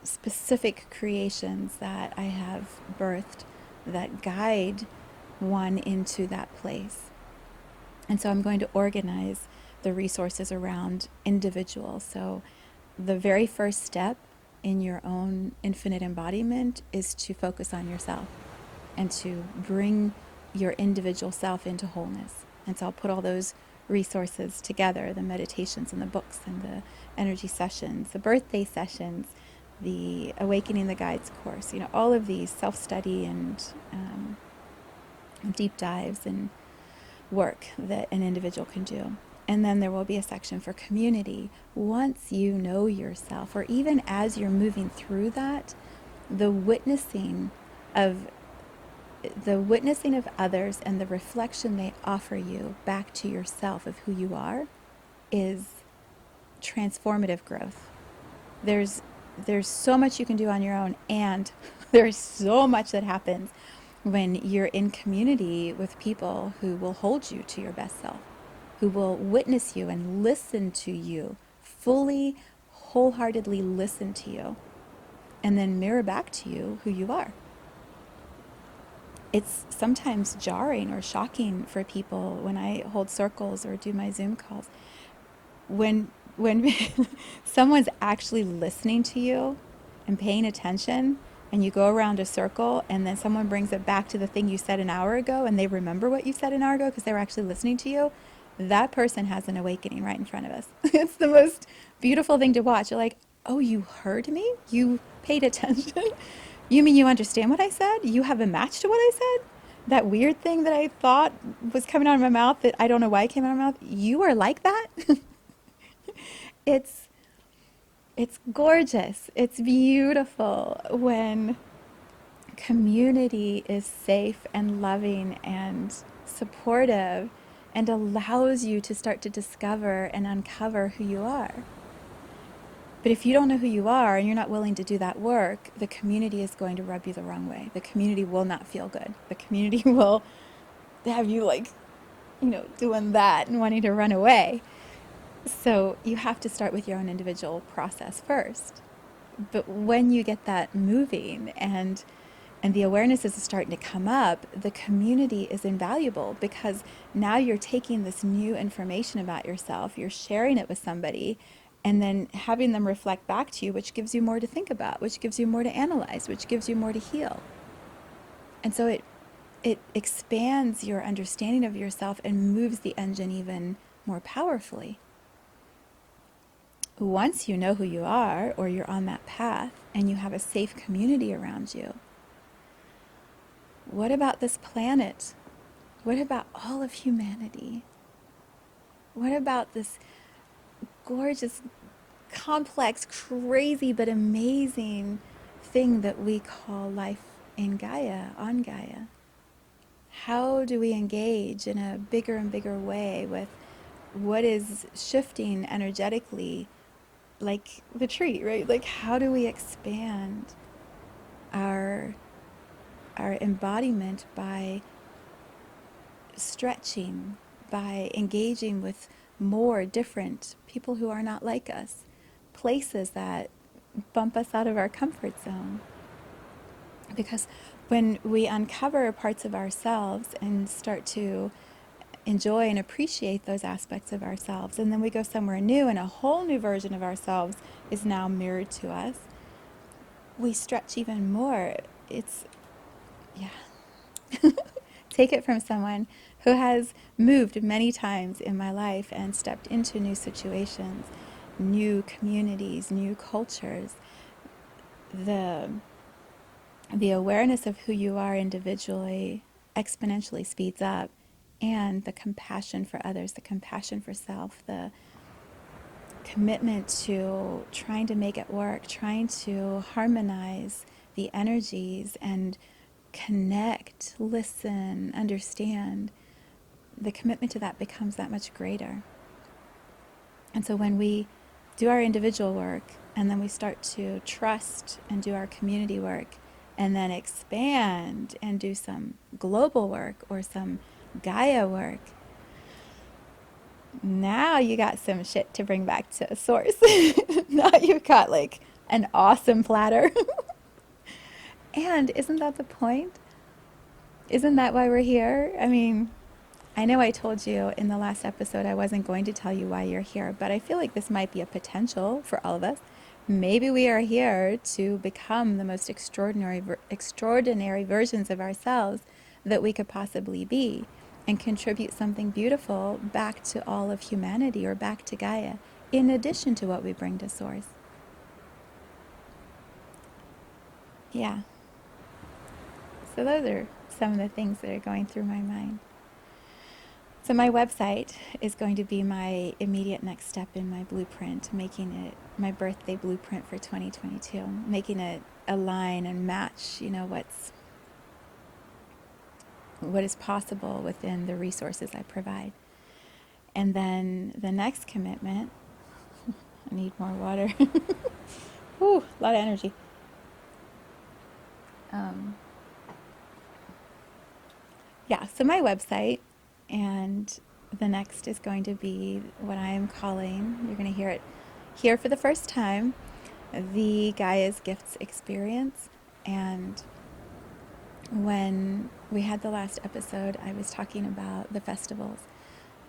Specific creations that I have birthed that guide one into that place. And so I'm going to organize the resources around individuals. So the very first step in your own infinite embodiment is to focus on yourself and to bring your individual self into wholeness. And so I'll put all those resources together, the meditations and the books and the energy sessions, the birthday sessions, the Awakening the Guides course, all of these self-study and deep dives and work that an individual can do. And then there will be a section for community. Once you know yourself, or even as you're moving through that, the witnessing of others and the reflection they offer you back to yourself of who you are is transformative growth. There's so much you can do on your own, and there's so much that happens when you're in community with people who will hold you to your best self, who will witness you and listen to you, fully, wholeheartedly listen to you, and then mirror back to you who you are. It's sometimes jarring or shocking for people when I hold circles or do my Zoom calls. When someone's actually listening to you and paying attention, and you go around a circle and then someone brings it back to the thing you said an hour ago, and they remember what you said an hour ago because they were actually listening to you, that person has an awakening right in front of us. It's the most beautiful thing to watch. You're like, oh, you heard me? You paid attention? You mean you understand what I said? You have a match to what I said? That weird thing that I thought was coming out of my mouth that I don't know why it came out of my mouth? You are like that? It's gorgeous. It's beautiful when community is safe and loving and supportive and allows you to start to discover and uncover who you are. But if you don't know who you are and you're not willing to do that work, the community is going to rub you the wrong way. The community will not feel good. The community will have you like, doing that and wanting to run away. So you have to start with your own individual process first. But when you get that moving and the awareness is starting to come up, the community is invaluable because now you're taking this new information about yourself, you're sharing it with somebody, and then having them reflect back to you, which gives you more to think about, which gives you more to analyze, which gives you more to heal. And so it expands your understanding of yourself and moves the engine even more powerfully. Once you know who you are, or you're on that path, and you have a safe community around you, what about this planet? What about all of humanity? What about this gorgeous, complex, crazy, but amazing thing that we call life in Gaia, on Gaia? How do we engage in a bigger and bigger way with what is shifting energetically, like the tree, right? Like, how do we expand our embodiment by stretching, by engaging with more different people who are not like us, places that bump us out of our comfort zone? Because when we uncover parts of ourselves and start to enjoy and appreciate those aspects of ourselves, and then we go somewhere new and a whole new version of ourselves is now mirrored to us, we stretch even more. It's, yeah. Take it from someone who has moved many times in my life and stepped into new situations, new communities, new cultures. The awareness of who you are individually exponentially speeds up, and the compassion for others, the compassion for self, the commitment to trying to make it work, trying to harmonize the energies and connect, listen, understand, the commitment to that becomes that much greater. And so when we do our individual work and then we start to trust and do our community work and then expand and do some global work or some Gaia work, now you got some shit to bring back to source. Now you've got like an awesome platter. And isn't that the point? Isn't that why we're here? I mean, I know I told you in the last episode I wasn't going to tell you why you're here, but I feel like this might be a potential for all of us. Maybe we are here to become the most extraordinary versions of ourselves that we could possibly be and contribute something beautiful back to all of humanity or back to Gaia, in addition to what we bring to Source. Yeah. So those are some of the things that are going through my mind. So my website is going to be my immediate next step in my blueprint, making it my birthday blueprint for 2022, making it align and match, what is possible within the resources I provide. And then the next commitment, I need more water. Whew, a lot of energy. So my website, and the next is going to be what I am calling, you're going to hear it here for the first time, the Gaia's Gifts Experience. And when we had the last episode, I was talking about the festivals.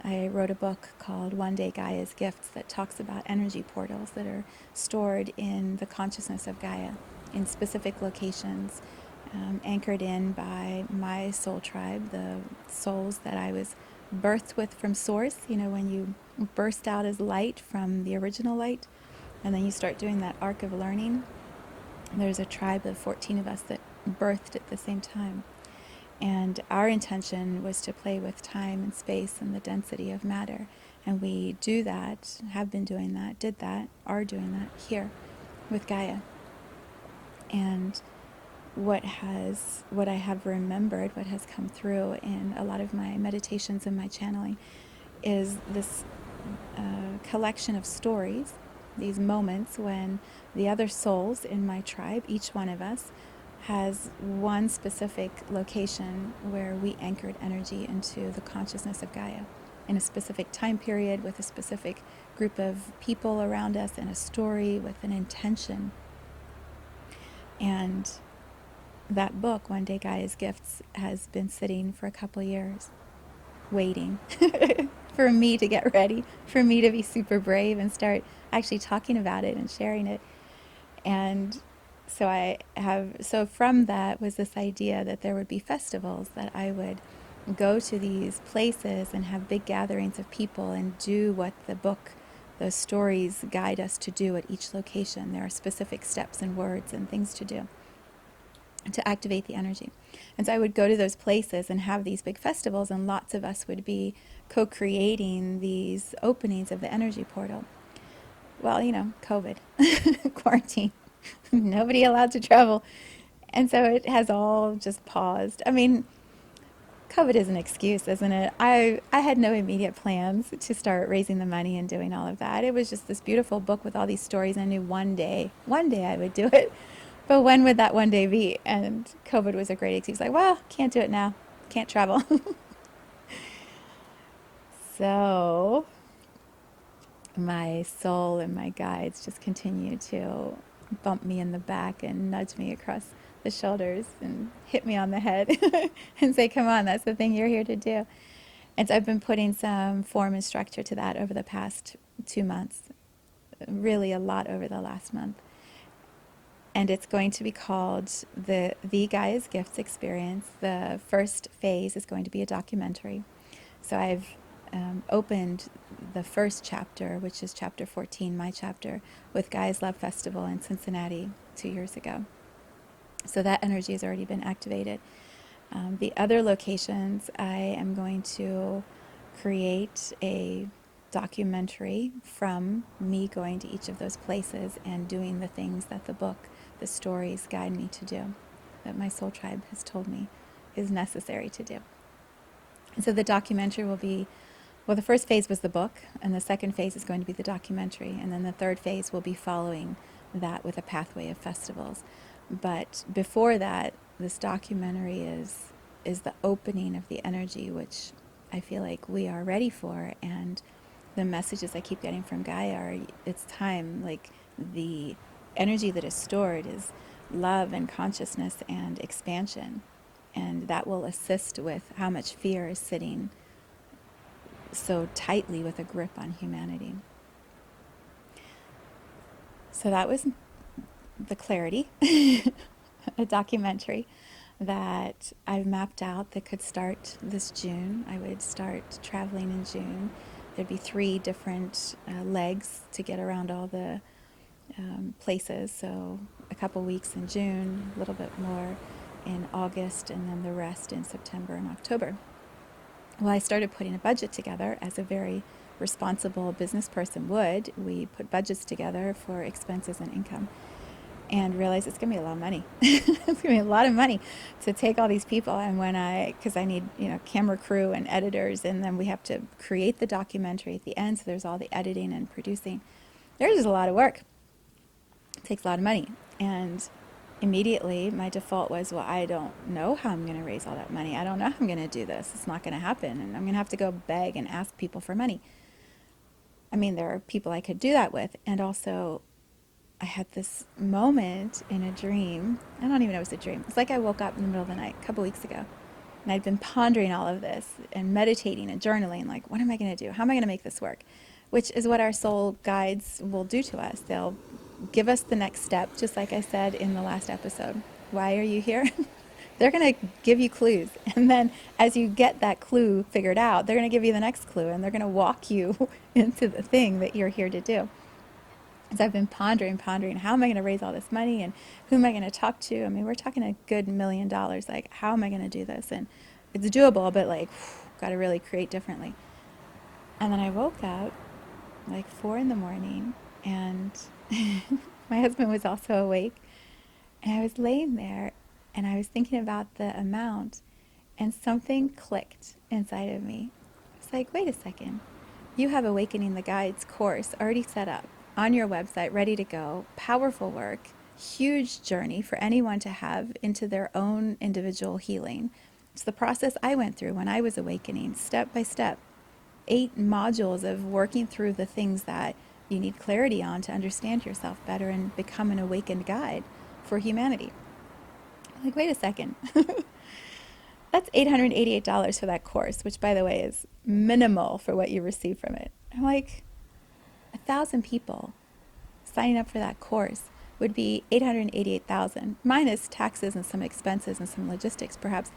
I wrote a book called One Day Gaia's Gifts that talks about energy portals that are stored in the consciousness of Gaia in specific locations, anchored in by my soul tribe, the souls that I was birthed with from Source. When you burst out as light from the original light, and then you start doing that arc of learning, there's a tribe of 14 of us that birthed at the same time. And our intention was to play with time and space and the density of matter. And we do that, have been doing that, did that, are doing that here with Gaia. And what I have remembered, what has come through in a lot of my meditations and my channeling is this collection of stories, these moments when the other souls in my tribe, each one of us, has one specific location where we anchored energy into the consciousness of Gaia in a specific time period with a specific group of people around us and a story with an intention. And that book, One Day Gaia's Gifts, has been sitting for a couple years, waiting for me to get ready, for me to be super brave and start actually talking about it and sharing it. And so from that was this idea that there would be festivals, that I would go to these places and have big gatherings of people and do what the book, those stories guide us to do at each location. There are specific steps and words and things to do to activate the energy. And so I would go to those places and have these big festivals, and lots of us would be co-creating these openings of the energy portal. Well, COVID, quarantine, nobody allowed to travel. And so it has all just paused. I mean, COVID is an excuse, isn't it? I had no immediate plans to start raising the money and doing all of that. It was just this beautiful book with all these stories. I knew one day I would do it. But when would that one day be? And COVID was a great excuse. Like, well, can't do it now. Can't travel. So my soul and my guides just continue to bump me in the back and nudge me across the shoulders and hit me on the head and say, come on, that's the thing you're here to do. And so I've been putting some form and structure to that over the past 2 months, really a lot over the last month. And it's going to be called the Gaia's Gifts Experience. The first phase is going to be a documentary. So I've opened the first chapter, which is chapter 14, my chapter, with Gaia's Love Festival in Cincinnati 2 years ago. So that energy has already been activated. The other locations, I am going to create a documentary from me going to each of those places and doing the things that the book, the stories guide me to do, that my soul tribe has told me is necessary to do. And so the documentary will be, well, the first phase was the book, and the second phase is going to be the documentary, and then the third phase will be following that with a pathway of festivals. But before that, this documentary is the opening of the energy, which I feel like we are ready for. And the messages I keep getting from Gaia are, it's time. Like, the energy that is stored is love and consciousness and expansion. And that will assist with how much fear is sitting so tightly with a grip on humanity. So that was the clarity, a documentary that I've mapped out that could start this June. I would start traveling in June. There'd be 3 different legs to get around all the places. So a couple weeks in June, a little bit more in August, and then the rest in September and October. Well, I started putting a budget together as a very responsible business person would. We put budgets together for expenses and income, and realized it's going to be a lot of money. It's going to be a lot of money to take all these people. And because I need, camera crew and editors, and then we have to create the documentary at the end. So there's all the editing and producing. There's just a lot of work. It takes a lot of money. And immediately my default was, well, I don't know how I'm going to raise all that money. I don't know how I'm going to do this. It's not going to happen. And I'm going to have to go beg and ask people for money. I mean, there are people I could do that with. And also, I had this moment in a dream. I don't even know if it was a dream. It's like I woke up in the middle of the night a couple weeks ago, and I'd been pondering all of this and meditating and journaling, like, what am I going to do? How am I going to make this work? Which is what our soul guides will do to us. They'll give us the next step, just like I said in the last episode. Why are you here? They're going to give you clues. And then as you get that clue figured out, they're going to give you the next clue, and they're going to walk you into the thing that you're here to do. So I've been pondering, how am I going to raise all this money, and who am I going to talk to? I mean, we're talking a good $1 million. Like, how am I going to do this? And it's doable, but got to really create differently. And then I woke up like 4 a.m, and my husband was also awake, and I was laying there, And I was thinking about the amount, and something clicked inside of me. It's like, wait a second. You have Awakening the Guides course already set up on your website, ready to go. Powerful work, huge journey for anyone to have into their own individual healing. It's the process I went through when I was awakening, step by step. 8 modules of working through the things that you need clarity on to understand yourself better and become an awakened guide for humanity. I'm like, wait a second. That's $888 for that course, which, by the way, is minimal for what you receive from it. I'm like, 1,000 people signing up for that course would be $888,000 minus taxes and some expenses and some logistics, perhaps.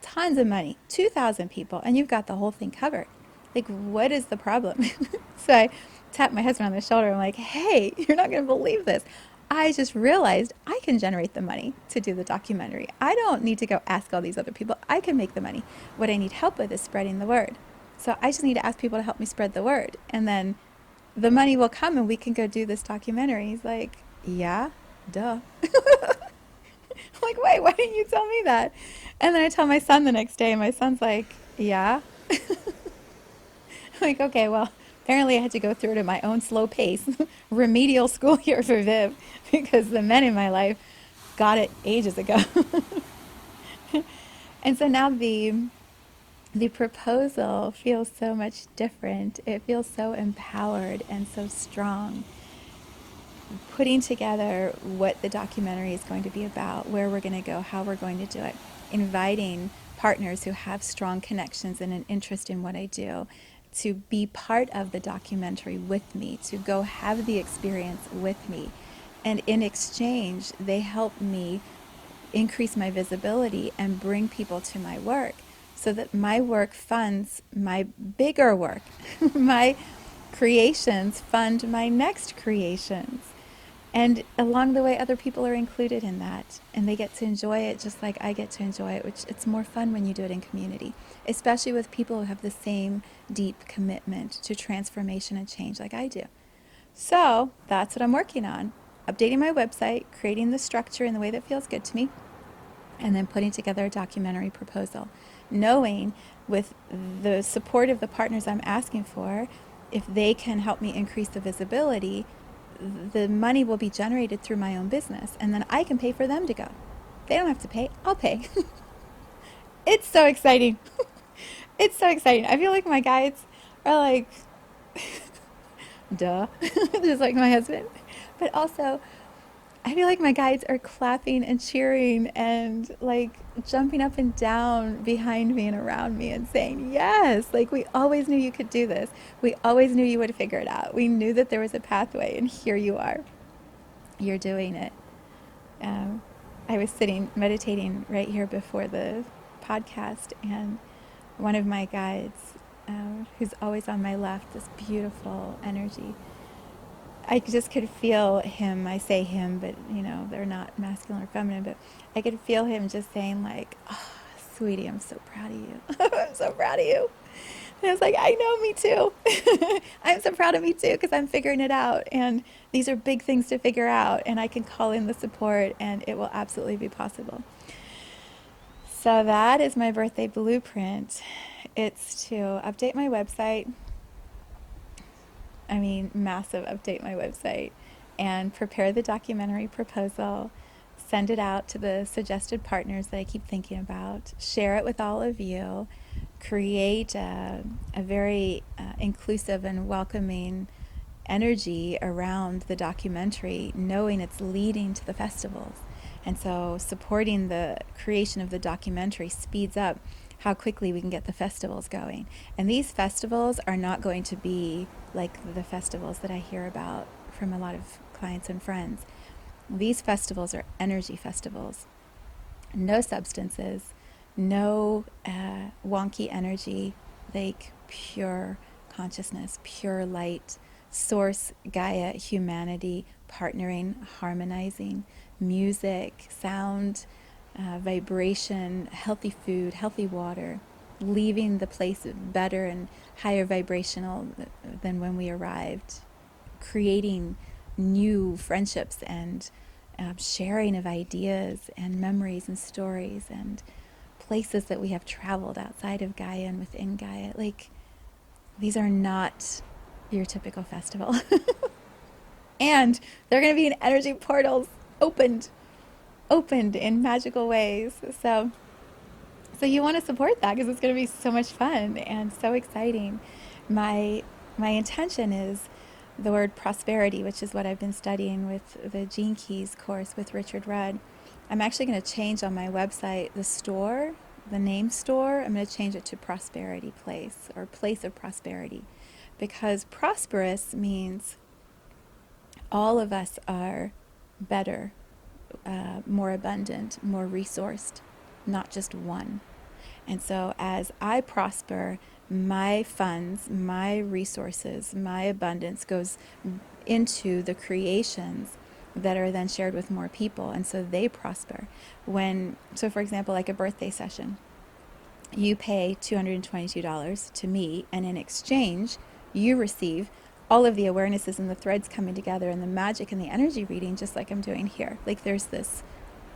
Tons of money. 2,000 people, and you've got the whole thing covered. Like, what is the problem? So I tapped my husband on the shoulder. I'm like, hey, you're not going to believe this. I just realized I can generate the money to do the documentary. I don't need to go ask all these other people. I can make the money. What I need help with is spreading the word. So I just need to ask people to help me spread the word. And then the money will come and we can go do this documentary. He's like, yeah, duh. I'm like, wait, why didn't you tell me that? And then I tell my son the next day, and my son's like, yeah. I'm like, okay, well, apparently I had to go through it at my own slow pace, remedial school year for Viv, because the men in my life got it ages ago. And so now the proposal feels so much different. It feels so empowered and so strong. Putting together what the documentary is going to be about, where we're going to go, how we're going to do it, inviting partners who have strong connections and an interest in what I do to be part of the documentary with me, to go have the experience with me. And in exchange, they help me increase my visibility and bring people to my work so that my work funds my bigger work. My creations fund my next creations. And along the way, other people are included in that, and they get to enjoy it just like I get to enjoy it, which it's more fun when you do it in community, especially with people who have the same deep commitment to transformation and change like I do. So that's what I'm working on, updating my website, creating the structure in the way that feels good to me, and then putting together a documentary proposal, knowing with the support of the partners I'm asking for, if they can help me increase the visibility, the money will be generated through my own business, and then I can pay for them to go. They don't have to pay. I'll pay. It's so exciting. It's so exciting. I feel like my guides are like, duh, just like my husband. But also, I feel like my guides are clapping and cheering and like jumping up and down behind me and around me and saying, yes, like we always knew you could do this. We always knew you would figure it out. We knew that there was a pathway, and here you are. You're doing it. I was sitting meditating right here before the podcast, and one of my guides, who's always on my left, this beautiful energy, I just could feel him. I say him, but you know, they're not masculine or feminine, but I could feel him just saying like, oh, sweetie, I'm so proud of you. I'm so proud of you. And I was like, I know, me too. I'm so proud of me too, because I'm figuring it out. And these are big things to figure out, and I can call in the support, and it will absolutely be possible. So that is my birthday blueprint. It's to update my website. Massive update my website, and prepare the documentary proposal, send it out to the suggested partners that I keep thinking about, share it with all of you, create a very inclusive and welcoming energy around the documentary, knowing it's leading to the festivals. And so supporting the creation of the documentary speeds up how quickly we can get the festivals going. And these festivals are not going to be like the festivals that I hear about from a lot of clients and friends. These festivals are energy festivals. No substances, no wonky energy, like pure consciousness, pure light, source, Gaia, humanity, partnering, harmonizing, music, sound, vibration, healthy food, healthy water, leaving the place better and higher vibrational than when we arrived, creating new friendships and sharing of ideas and memories and stories and places that we have traveled outside of Gaia and within Gaia. Like, these are not your typical festival. And they're going to be in energy portals opened in magical ways. So you want to support that because it's going to be so much fun and so exciting. My intention is the word prosperity, which is what I've been studying with the Gene Keys course with Richard Rudd. I'm actually going to change on my website the store, the name store. I'm going to change it to Prosperity Place or Place of Prosperity, because prosperous means all of us are better, more abundant, more resourced, not just one. And so as I prosper, my funds, my resources, my abundance goes into the creations that are then shared with more people, and so they prosper. So for example, like a birthday session, you pay $222 to me, and in exchange, you receive all of the awarenesses and the threads coming together and the magic and the energy reading, just like I'm doing here. Like, there's this,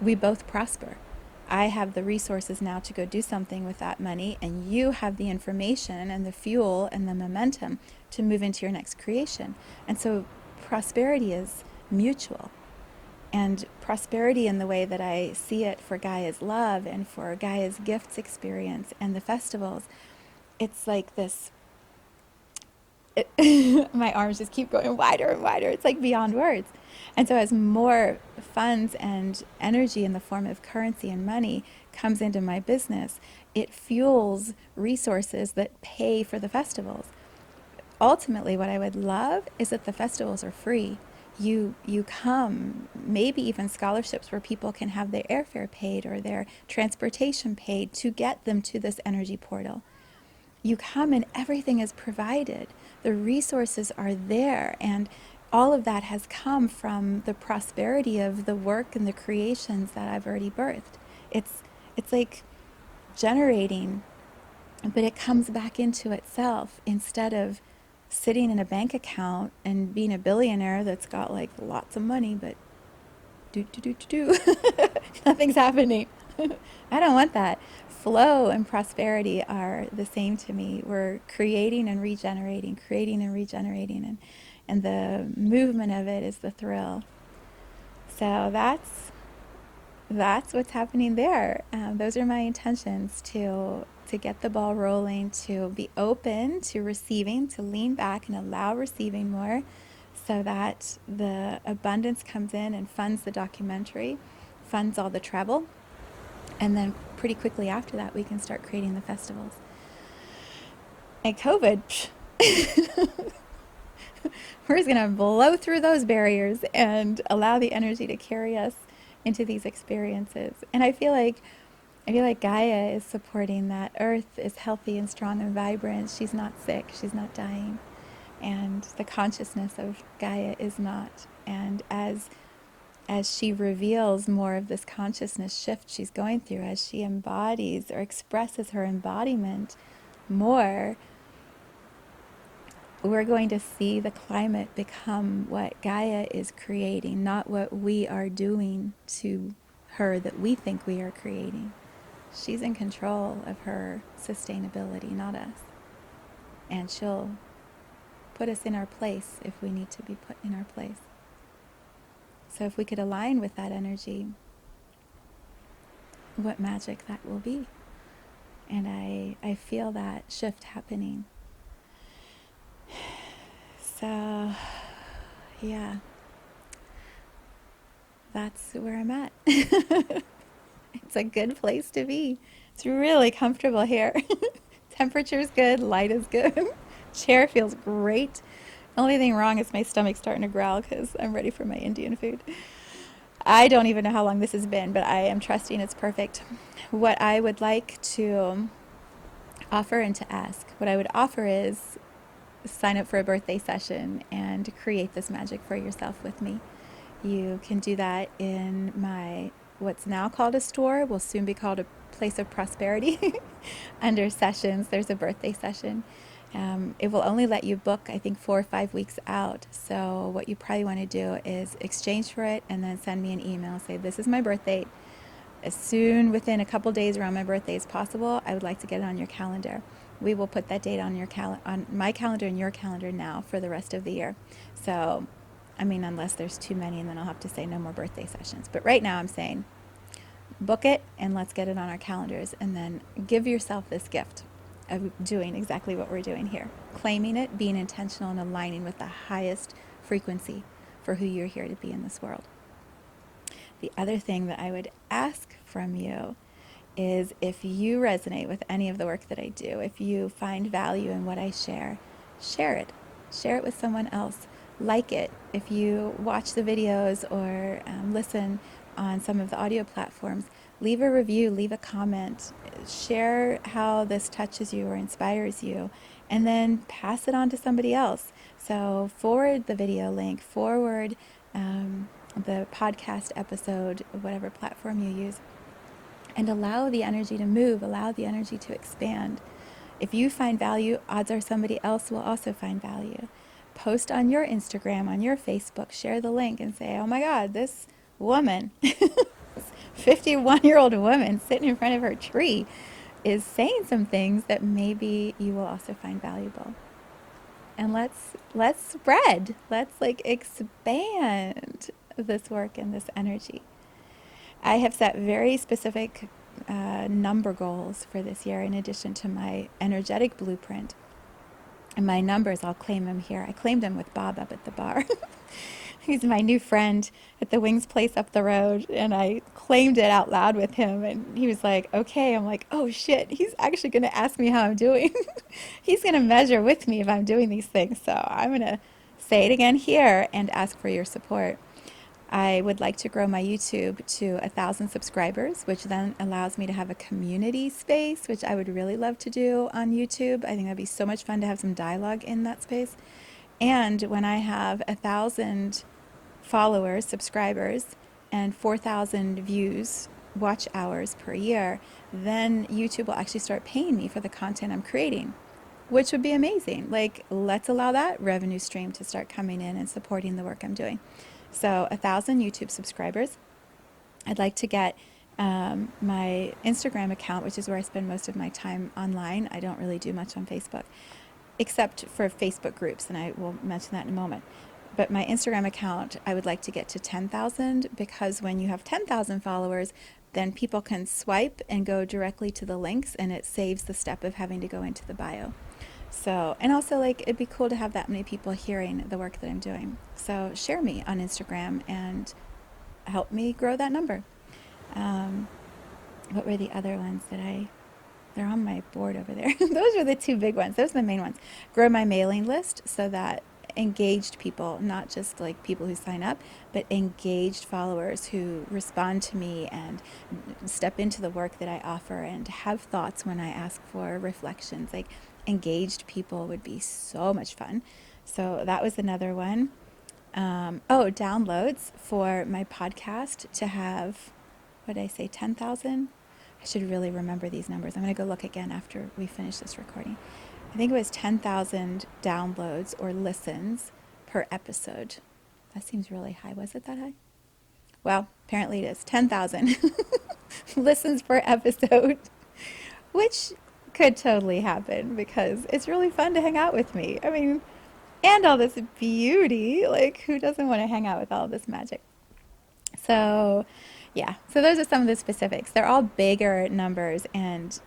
we both prosper. I have the resources now to go do something with that money, and you have the information and the fuel and the momentum to move into your next creation. And so prosperity is mutual. And prosperity in the way that I see it for Gaia's love and for Gaia's gifts experience and the festivals, it's like this, my arms just keep going wider and wider. It's like beyond words. And so as more funds and energy in the form of currency and money comes into my business, it fuels resources that pay for the festivals. Ultimately, what I would love is that the festivals are free. You come, maybe even scholarships where people can have their airfare paid or their transportation paid to get them to this energy portal. You come and everything is provided. The resources are there, and all of that has come from the prosperity of the work and the creations that I've already birthed. It's like generating, but it comes back into itself instead of sitting in a bank account and being a billionaire that's got like lots of money, but nothing's happening. I don't want that. Flow and prosperity are the same to me. We're creating and regenerating, and the movement of it is the thrill. So that's what's happening there. Those are my intentions, to get the ball rolling, to be open to receiving, to lean back and allow receiving more, so that the abundance comes in and funds the documentary, funds all the travel, and then pretty quickly after that we can start creating the festivals. And COVID, we're just going to blow through those barriers and allow the energy to carry us into these experiences. And I feel like Gaia is supporting that. Earth is healthy and strong and vibrant. She's not sick. She's not dying. And the consciousness of Gaia is not. And as she reveals more of this consciousness shift she's going through, as she embodies or expresses her embodiment more, we're going to see the climate become what Gaia is creating, not what we are doing to her that we think we are creating. She's in control of her sustainability, not us. And she'll put us in our place if we need to be put in our place. So if we could align with that energy, what magic that will be. And I feel that shift happening. So, yeah, that's where I'm at. It's a good place to be. It's really comfortable here. Temperature's good, light is good. Chair feels great. Only thing wrong is my stomach's starting to growl because I'm ready for my Indian food. I don't even know how long this has been, but I am trusting it's perfect. What I would like to offer and to ask, what I would offer is sign up for a birthday session and create this magic for yourself with me. You can do that in my, what's now called a store, will soon be called a place of prosperity. Under sessions, there's a birthday session. It will only let you book, I think, 4 or 5 weeks out. So what you probably want to do is exchange for it and then send me an email. Say, this is my birth date. As soon, within a couple days around my birthday as possible, I would like to get it on your calendar. We will put that date on your on my calendar and your calendar now for the rest of the year. So, I mean, unless there's too many, and then I'll have to say no more birthday sessions. But right now I'm saying book it and let's get it on our calendars, and then give yourself this gift of doing exactly what we're doing here. Claiming it, being intentional, and aligning with the highest frequency for who you're here to be in this world. The other thing that I would ask from you is, if you resonate with any of the work that I do, if you find value in what I share, share it. Share it with someone else. Like it. If you watch the videos or listen on some of the audio platforms, leave a review, leave a comment, share how this touches you or inspires you, and then pass it on to somebody else. So forward the video link, forward the podcast episode, whatever platform you use, and allow the energy to move, allow the energy to expand. If you find value, odds are somebody else will also find value. Post on your Instagram, on your Facebook, share the link and say, oh my God, this woman, 51-year-old woman sitting in front of her tree, is saying some things that maybe you will also find valuable. And let's spread, let's expand this work and this energy. I have set very specific number goals for this year in addition to my energetic blueprint. And my numbers, I'll claim them here. I claimed them with Bob up at the bar. He's my new friend at the Wings place up the road, and I claimed it out loud with him, and he was like, okay. I'm like, oh shit, he's actually going to ask me how I'm doing. He's going to measure with me if I'm doing these things. So I'm going to say it again here and ask for your support. I would like to grow my YouTube to 1,000 subscribers, which then allows me to have a community space, which I would really love to do on YouTube. I think that'd be so much fun to have some dialogue in that space. And when I have 1,000 followers, subscribers, and 4,000 views, watch hours per year, then YouTube will actually start paying me for the content I'm creating, which would be amazing. Let's allow that revenue stream to start coming in and supporting the work I'm doing. So 1,000 YouTube subscribers. I'd like to get my Instagram account, which is where I spend most of my time online. I don't really do much on Facebook, except for Facebook groups, and I will mention that in a moment. But my Instagram account, I would like to get to 10,000, because when you have 10,000 followers, then people can swipe and go directly to the links, and it saves the step of having to go into the bio. So, and also it'd be cool to have that many people hearing the work that I'm doing. So share me on Instagram and help me grow that number. What were the other ones they're on my board over there. Those are the two big ones. Those are the main ones. Grow my mailing list so that engaged people, not just people who sign up, but engaged followers who respond to me and step into the work that I offer and have thoughts when I ask for reflections. Engaged people would be so much fun. So that was another one. Downloads for my podcast to have, what did I say, 10,000? I should really remember these numbers. I'm going to go look again after we finish this recording. I think it was 10,000 downloads or listens per episode. That seems really high. Was it that high? Well, apparently it is. 10,000 listens per episode, which could totally happen because it's really fun to hang out with me. I mean, and all this beauty. Who doesn't want to hang out with all this magic? So, yeah. So those are some of the specifics. They're all bigger numbers and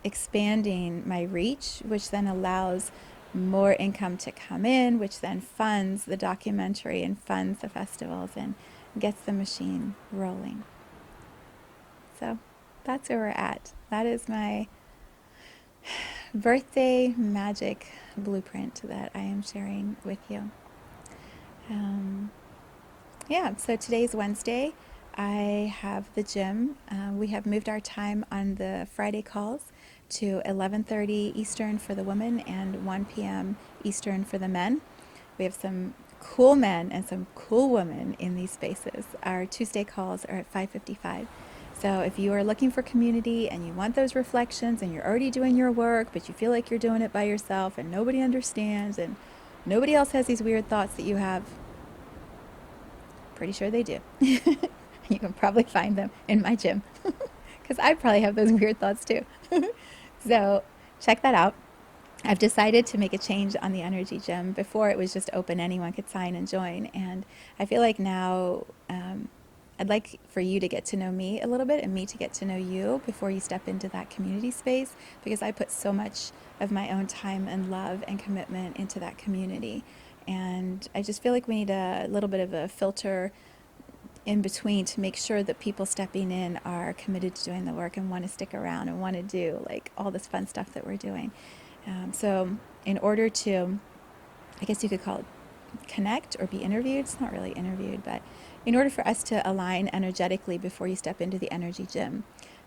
expanding my reach, which then allows more income to come in, which then funds the documentary and funds the festivals and gets the machine rolling. So that's where we're at. That is my birthday magic blueprint that I am sharing with you. So today's Wednesday. I have the gym. We have moved our time on the Friday calls to 11:30 Eastern for the women and 1 p.m. Eastern for the men. We have some cool men and some cool women in these spaces. Our Tuesday calls are at 5:55. So if you are looking for community and you want those reflections and you're already doing your work, but you feel like you're doing it by yourself and nobody understands and nobody else has these weird thoughts that you have, pretty sure they do. You can probably find them in my gym because I probably have those weird thoughts too. So check that out. I've decided to make a change on the energy gym. Before it was just open, anyone could sign and join. And I feel like now I'd like for you to get to know me a little bit and me to get to know you before you step into that community space, because I put so much of my own time and love and commitment into that community. And I just feel like we need a little bit of a filter in between to make sure that people stepping in are committed to doing the work and want to stick around and want to do like all this fun stuff that we're doing. So in order to, I guess you could call it connect or be interviewed, it's not really interviewed, but in order for us to align energetically before you step into the energy gym,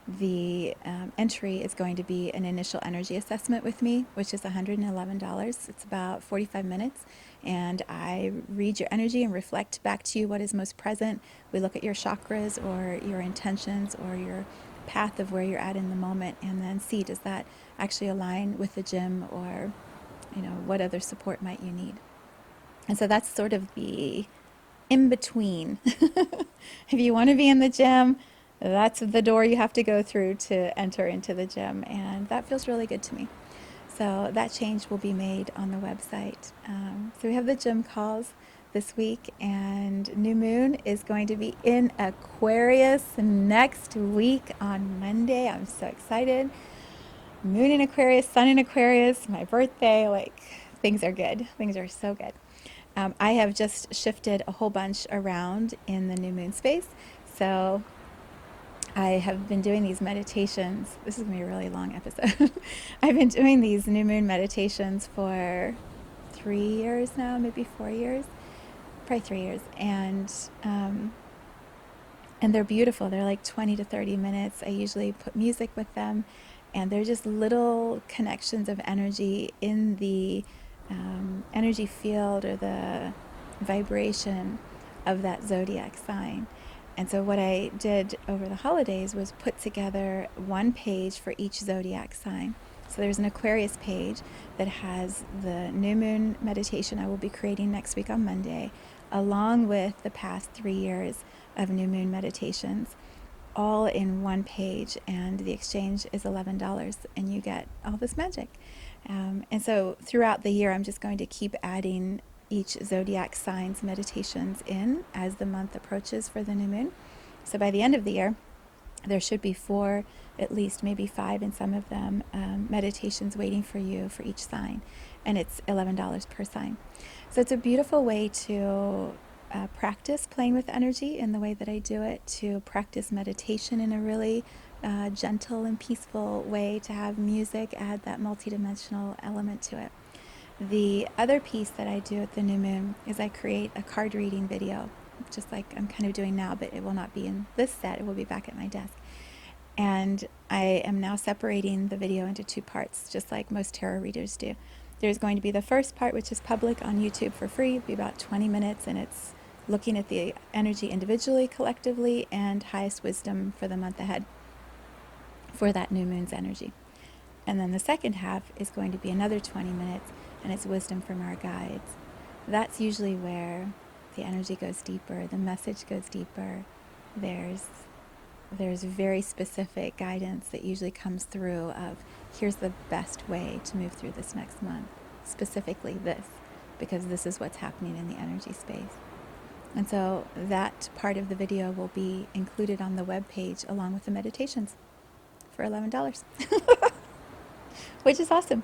the entry is going to be an initial energy assessment with me, which is $111. It's about 45 minutes, and I read your energy and reflect back to you what is most present. We look at your chakras or your intentions or your path of where you're at in the moment, and then see, does that actually align with the gym, or what other support might you need. And so that's sort of the in between. If you want to be in the gym, that's the door you have to go through to enter into the gym, and that feels really good to me. So that change will be made on the website. So we have the gym calls this week, and New Moon is going to be in Aquarius next week on Monday. I'm so excited. Moon in Aquarius, Sun in Aquarius, my birthday, like things are good. Things are so good. I have just shifted a whole bunch around in the new moon space. So I have been doing these meditations. This is going to be a really long episode. I've been doing these new moon meditations for 3 years now, maybe 4 years, probably 3 years. And they're beautiful. They're like 20 to 30 minutes. I usually put music with them, and they're just little connections of energy in the energy field or the vibration of that zodiac sign. And so what I did over the holidays was put together one page for each zodiac sign. So there's an Aquarius page that has the new moon meditation I will be creating next week on Monday, along with the past 3 years of new moon meditations, all in one page, and the exchange is $11, and you get all this magic. And so throughout the year, I'm just going to keep adding each zodiac sign's meditations in as the month approaches for the new moon. So by the end of the year, there should be 4, at least maybe 5 in some of them, meditations waiting for you for each sign. And it's $11 per sign. So it's a beautiful way to practice playing with energy in the way that I do it, to practice meditation in a really gentle and peaceful way, to have music add that multidimensional element to it. The other piece that I do at the new moon is I create a card reading video, just like I'm kind of doing now, but it will not be in this set. It will be back at my desk. And I am now separating the video into 2 parts, just like most tarot readers do. There's going to be the first part, which is public on YouTube for free. It'll be about 20 minutes, and it's looking at the energy individually, collectively, and highest wisdom for the month ahead for that new moon's energy. And then the second half is going to be another 20 minutes, and it's wisdom from our guides. That's usually where the energy goes deeper, the message goes deeper. There's very specific guidance that usually comes through of, here's the best way to move through this next month, specifically this, because this is what's happening in the energy space. And so that part of the video will be included on the web page along with the meditations for $11, which is awesome.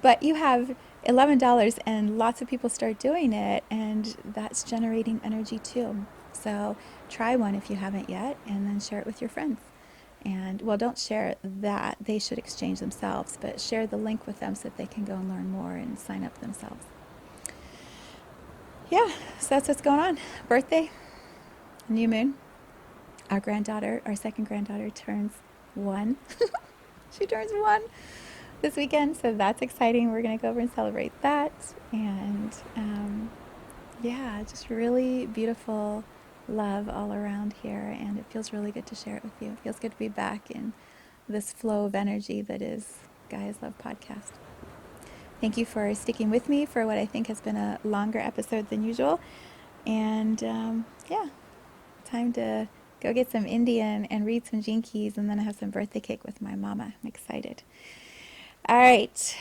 But you have $11 and lots of people start doing it, and that's generating energy too. So try one if you haven't yet, and then share it with your friends. And well, don't share that. They should exchange themselves, but share the link with them so that they can go and learn more and sign up themselves. Yeah, so that's what's going on. Birthday, new moon. Our granddaughter, our second granddaughter, turns 1. She turns 1 this weekend, so that's exciting. We're going to go over and celebrate that. And yeah, just really beautiful love all around here, and it feels really good to share it with you. It feels good to be back in this flow of energy that is Gaia's Love podcast. Thank you for sticking with me for what I think has been a longer episode than usual. And yeah, time to go get some Indian and read some Gene Keys, and then I have some birthday cake with my mama. I'm excited. All right,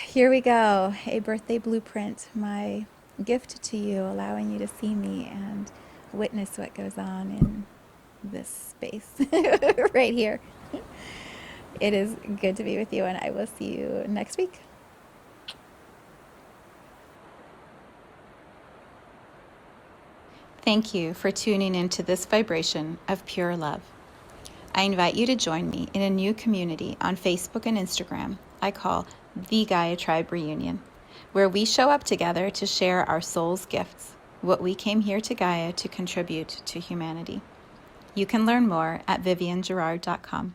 here we go. A birthday blueprint, my gift to you, allowing you to see me and witness what goes on in this space right here. It is good to be with you, and I will see you next week. Thank you for tuning into this vibration of pure love. I invite you to join me in a new community on Facebook and Instagram I call the Gaia Tribe Reunion, where we show up together to share our soul's gifts, what we came here to Gaia to contribute to humanity. You can learn more at viviennegerard.com.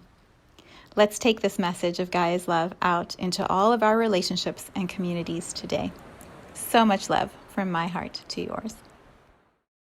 Let's take this message of Gaia's love out into all of our relationships and communities today. So much love from my heart to yours.